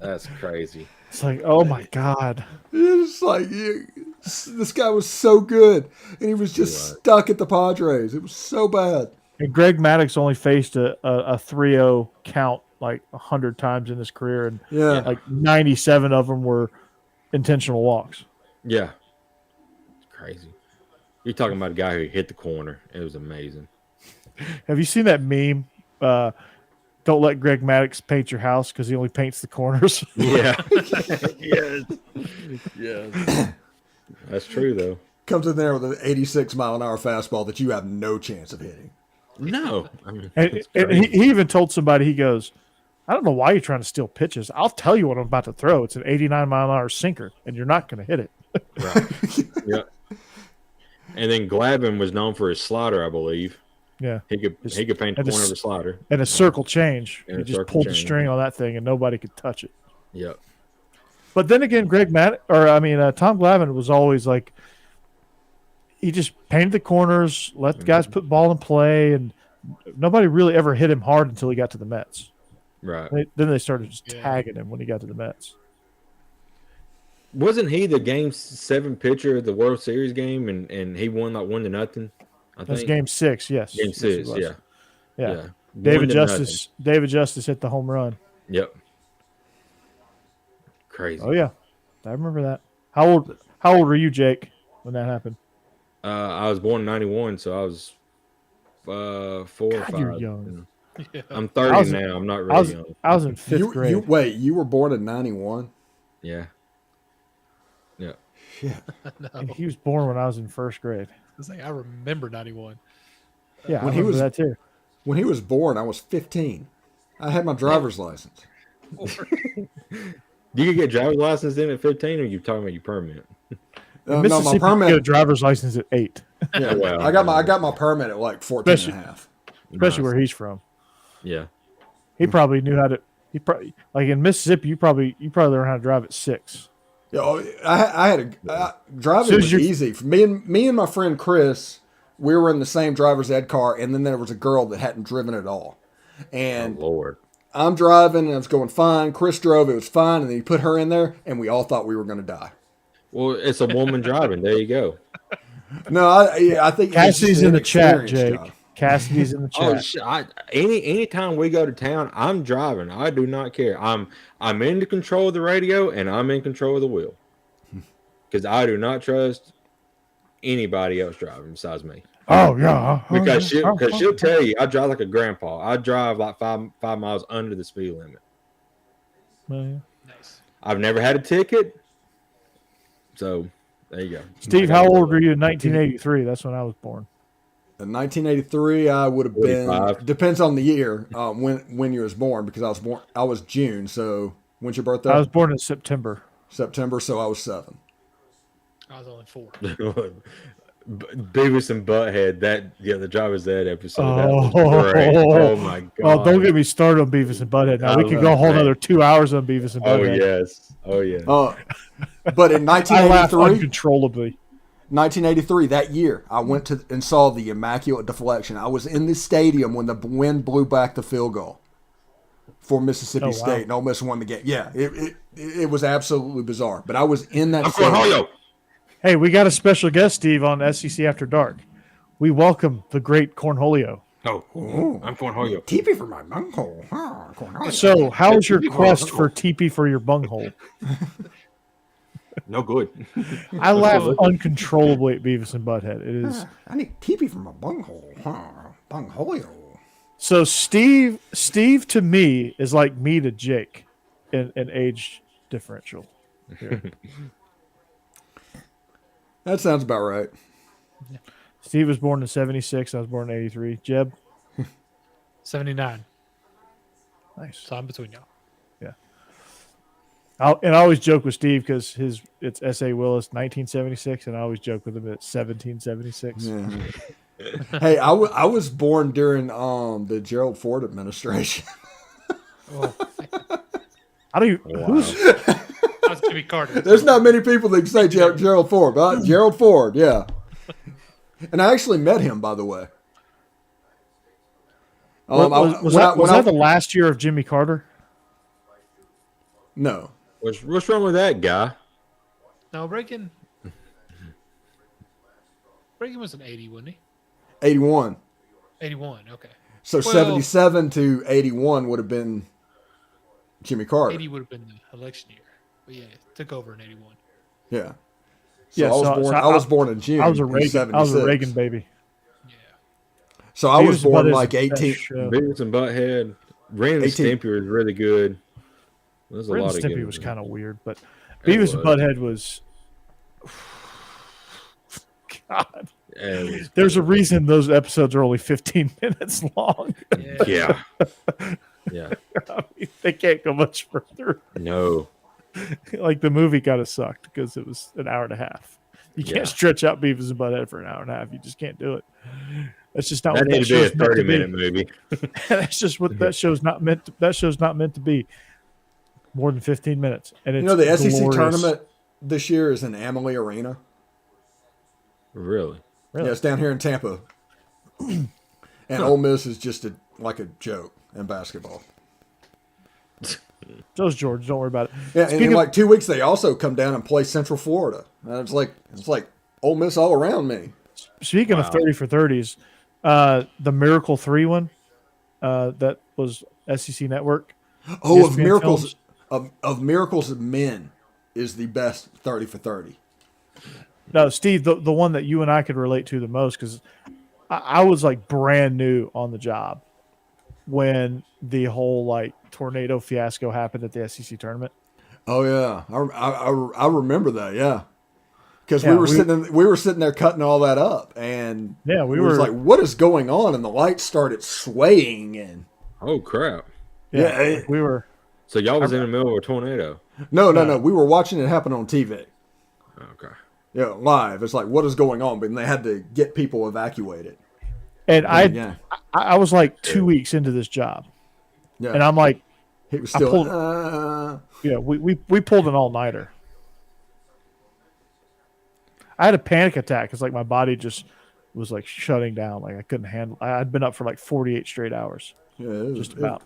That's crazy. It's like, oh my God. It's like this guy was so good, and he was just stuck at the Padres. It was so bad. And Greg Maddux only faced a 3-0 count like 100 times in his career, and like 97 of them were intentional walks. Yeah. It's crazy. You're talking about a guy who hit the corner. It was amazing. Have you seen that meme? Don't let Greg Maddux paint your house because he only paints the corners. Yeah. Yes. That's true, though. Comes in there with an 86-mile-an-hour fastball that you have no chance of hitting. No. I mean, and he even told somebody, he goes, I don't know why you're trying to steal pitches. I'll tell you what I'm about to throw. It's an 89-mile-an-hour sinker, and you're not going to hit it. Right. Yeah. And then Glavin was known for his slider, I believe. Yeah. He could paint the corner of a slider. And a circle change. And he a just circle pulled the change. string on that thing, and nobody could touch it. Yep. But then again, Tom Glavine was always like, he just painted the corners, let the guys put ball in play, and nobody really ever hit him hard until he got to the Mets. Right. Then they started just tagging him when he got to the Mets. Wasn't he the Game 7 pitcher of the World Series game, and he won like 1-0? That's Game 6, yes. Game 6, yes, yeah. David Justice hit the home run. Yep. Crazy. Oh yeah, I remember that. How old were you, Jake, when that happened? I was born in 91, so I was 4 or 5. You're young. Yeah. I'm 30 now. I'm not really young. I was in 5th grade. Wait, you were born in 91? Yeah. Yeah. Yeah. And he was born when I was in 1st grade. It's like I remember 91. Yeah, When I he remember was- that too. When he was born, I was 15. I had my driver's license. You could get driver's license in at 15, or you talking about your permit? No, Mississippi, my you get a permit. driver's license at 8, Yeah, Well, I got my permit at like 14 and a half. especially Nice. where he's from. Yeah. He probably knew how to. He probably like in Mississippi. You probably learned how to drive at 6. Yeah, I had driving Soon as was you're- easy. For me and my friend Chris, we were in the same driver's ed car, and then there was a girl that hadn't driven at all. And Oh, Lord. I'm driving, and I was going fine. Chris drove, it was fine, and then he put her in there, and we all thought we were going to die. Well, it's a woman driving. There you go. No, I think it was just Cassidy's an in the chat, inexperienced Jake. job. Cassidy's in the Oh, chat. anytime we go to town, I'm driving. I do not care. I'm in the control of the radio, and I'm in control of the wheel. Because I do not trust anybody else driving besides me. Oh yeah. Because yeah. she'll tell you I drive like a grandpa. I drive like five miles under the speed limit. Yeah. Nice. I've never had a ticket. So there you go. Steve, how old were you in 1983? That's when I was born. In 1983, I would have been. 45. Depends on the year when you was born, because I was June. So when's your birthday? I was born in September. September. So I was 7. I was only 4. Beavis and Butthead, the driver's ed episode. That Oh. was great. Oh my god. Well, don't get me started on Beavis and Butthead. Now we could go a whole another 2 hours on Beavis and Oh Butthead. yes. Oh yeah. But in I laugh 1983, uncontrollably. 1983, that year, I went to and saw the Immaculate Deflection. I was in the stadium when the wind blew back the field goal for Mississippi Oh, wow. State, and Ole Miss won the game. Yeah, it was absolutely bizarre. But I was in that I'm stadium. Cornholio. Hey, we got a special guest, Steve, on SEC After Dark. We welcome the great Cornholio. Oh, I'm Cornholio. TP for my bunghole. Huh, Cornholio. So, how was your quest for TP for your bunghole? No good. I laugh uncontrollably at Beavis and Butthead. It is I need TP for my bunghole. Huh, bunghole. so. Steve to me is like me to Jake, in age differential. Here. That sounds about right. Steve was born in '76. I was born in '83. Jeb, 79. nice. So I'm between y'all. I always joke with Steve because it's S.A. Willis 1976, and I always joke with him at 1776. Yeah. Hey, I was born during the Gerald Ford administration. I don't even, Wow. who's That's Jimmy Carter. There's not many people that can say Gerald Ford, but Gerald Ford, yeah. And I actually met him, by the way. was that the last year of Jimmy Carter? No. What's wrong with that guy? No, Reagan was an 80, wasn't he? 81. 81, okay. So 77 to 81 would have been Jimmy Carter. 80 would have been the election year. But yeah, took over in 81. Yeah. Yeah, I was born in June. I was a Reagan baby. Yeah. So I was born Beavis like is the 18. best show. Beavis and Butthead. Ren and 18. Stimpy was really good. There's a Ren lot and of Stimpy good was ones. kind of weird, but It Beavis and was. Butthead was. God, And there's a reason those episodes are only 15 minutes long. yeah. Yeah. I mean, they can't go much further. No. Like the movie kind of sucked because it was an hour and a half. You can't Yeah. stretch out Beavis and Butthead for an hour and a half. You just can't do it. That's just not That what that needed to be a show's meant to be. 30-minute movie. That's just what that show's not meant. That show's not meant to be more than 15 minutes. And it's The SEC glorious. tournament this year is in Amalie Arena. Really? Really? Yeah, it's down here in Tampa. And Ole Miss is just like a joke in basketball. So's George. Don't worry about it. Yeah, and Speaking in of- like 2 weeks they also come down and play Central Florida. And it's like Ole Miss all around me. Speaking of 30 for 30s, the Miracle 3 one that was SEC Network. Oh, of ESPN miracles Films. of miracles of men is the best 30 for 30. No, Steve, the one that you and I could relate to the most because I was like brand new on the job when the whole like tornado fiasco happened at the SEC tournament. Oh yeah, I remember that. Yeah, because Yeah, we were sitting there cutting all that up, and Yeah, we it was were- like, what is going on? And the lights started swaying, and Oh, crap. Yeah, we were. So y'all was in the middle of a tornado. no, we were watching it happen on TV. Okay. Yeah, live. It's like, what is going on? But they had to get people evacuated. And Yeah, I was like 2 weeks into this job, yeah. and I'm like, He was I still. pulled- yeah, we pulled an all nighter. I had a panic attack because like my body just was like shutting down, like I couldn't handle. I'd been up for like 48 straight hours, Yeah, it was, just about.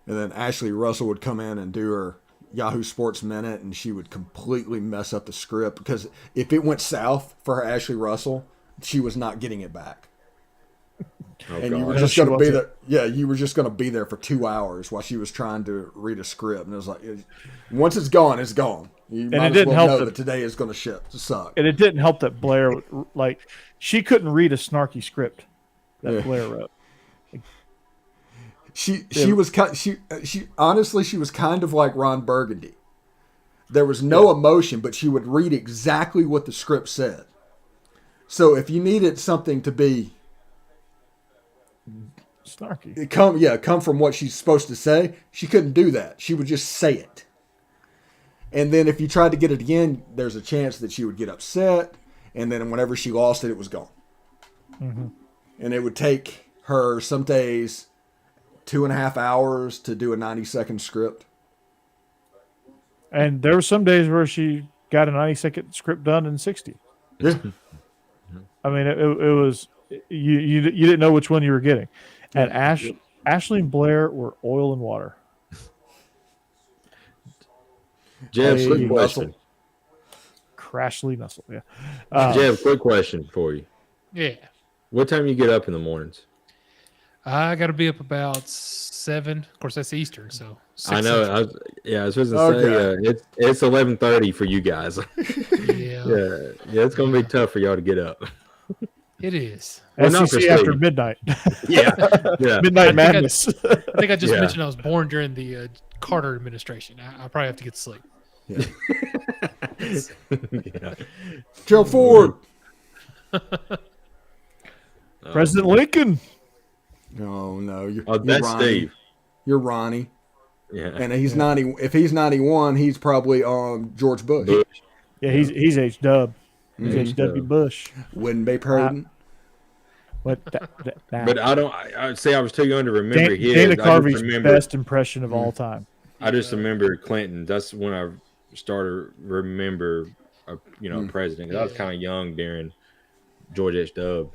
And then Ashley Russell would come in and do her Yahoo Sports Minute, and she would completely mess up the script because if it went south for her Ashley Russell, she was not getting it back. Oh, And you were God. just She going to be wasn't. there. Yeah, you were just going to be there for 2 hours while she was trying to read a script. And it was like, once it's gone, it's gone. You might it as didn't well help know that- that today is going to suck. And it didn't help that Blair, like, she couldn't read a snarky script that Yeah. Blair wrote. She was honestly she was kind of like Ron Burgundy. There was no emotion, but she would read exactly what the script said. So if you needed something to be Snarky. come from what she's supposed to say, she couldn't do that. She would just say it. And then if you tried to get it again, there's a chance that she would get upset. And then whenever she lost it, it was gone. Mm-hmm. And it would take her some days 2.5 hours to do a 90-second script. And there were some days where she got a 90-second script done in 60. Yeah. I mean, it was you didn't know which one you were getting. And Ashley and Blair were oil and water. Jeb, Hey, quick question. Crashly Nussle, yeah. Jeb, quick question for you. Yeah. What time you get up in the mornings? I got to be up about 7. Of course, that's Eastern, so 6 I know. Central. I was supposed to say it's 11:30 for you guys. Yeah, yeah, it's gonna be tough for y'all to get up. it is. Well, not for SEC after Steve. midnight. Yeah, yeah. Midnight I madness. I think I just Yeah. mentioned I was born during the Carter administration. I probably have to get to sleep. Yeah. Joe Ford. President Lincoln. Oh no, you're That's Ronnie. Steve. You're Ronnie, Yeah. and he's 90. If he's 91, he's probably George Bush. Bush. Yeah, he's H-Dub. He's Mhm. H-W Bush. Wouldn't be prudent. But But I don't. I say I was too young to remember his. Dana I just Carvey's remember. best impression of all time. I just remember Clinton. That's when I started remember a president. 'Cause I was kind of young during George H.W.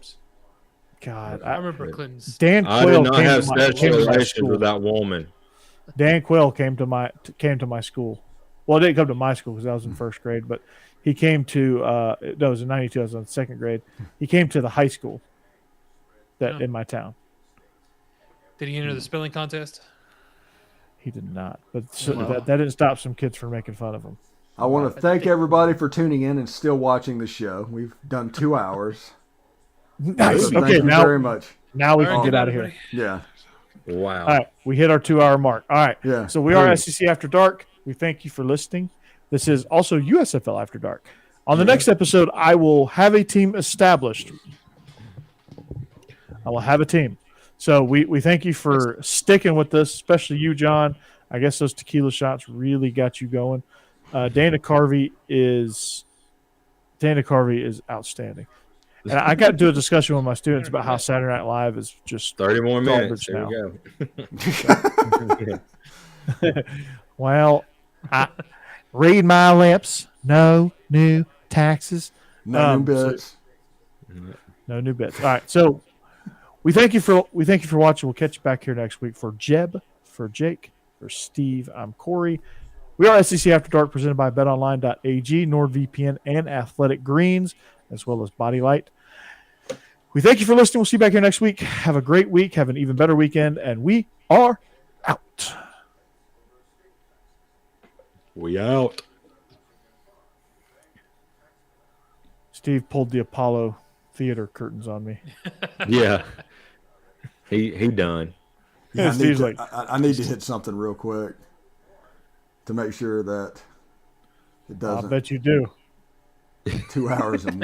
God, I remember Clinton's. Dan I Quayle did not came have to my sexual relations school. with that woman. Dan Quill came to my school. Well, it didn't come to my school because I was in first grade, but he came to no, it was in '92. I was in second grade. He came to the high school in my town. Did he enter the spelling contest? He did not, but that didn't stop some kids from making fun of him. I want to thank everybody for tuning in and still watching the show. We've done 2 hours. Nice. So Okay, thank you very much. Now we All can right, get good out of night, here. everybody. Yeah. Wow. All right, we hit our 2-hour mark. All right. Yeah. So we are SEC After Dark. We thank you for listening. This is also USFL After Dark. On the next episode, I will have a team established. I will have a team. So we thank you for sticking with us, especially you, John. I guess those tequila shots really got you going. Dana Carvey is outstanding. And I got to do a discussion with my students about how Saturday Night Live is just 30 more minutes. garbage There now. we go. Well, read my lips. No new taxes. No new bits. No new bits. All right. So we thank you for watching. We'll catch you back here next week. For Jeb, for Jake, for Steve, I'm Corey. We are SEC After Dark, presented by BetOnline.ag, NordVPN, and Athletic Greens, as well as Body Light. We thank you for listening. We'll see you back here next week. Have a great week. Have an even better weekend. And we are out. We out. Steve pulled the Apollo Theater curtains on me. Yeah. He done. Yeah, Steve's I need to hit something real quick to make sure that it I doesn't. bet you do. 2 hours and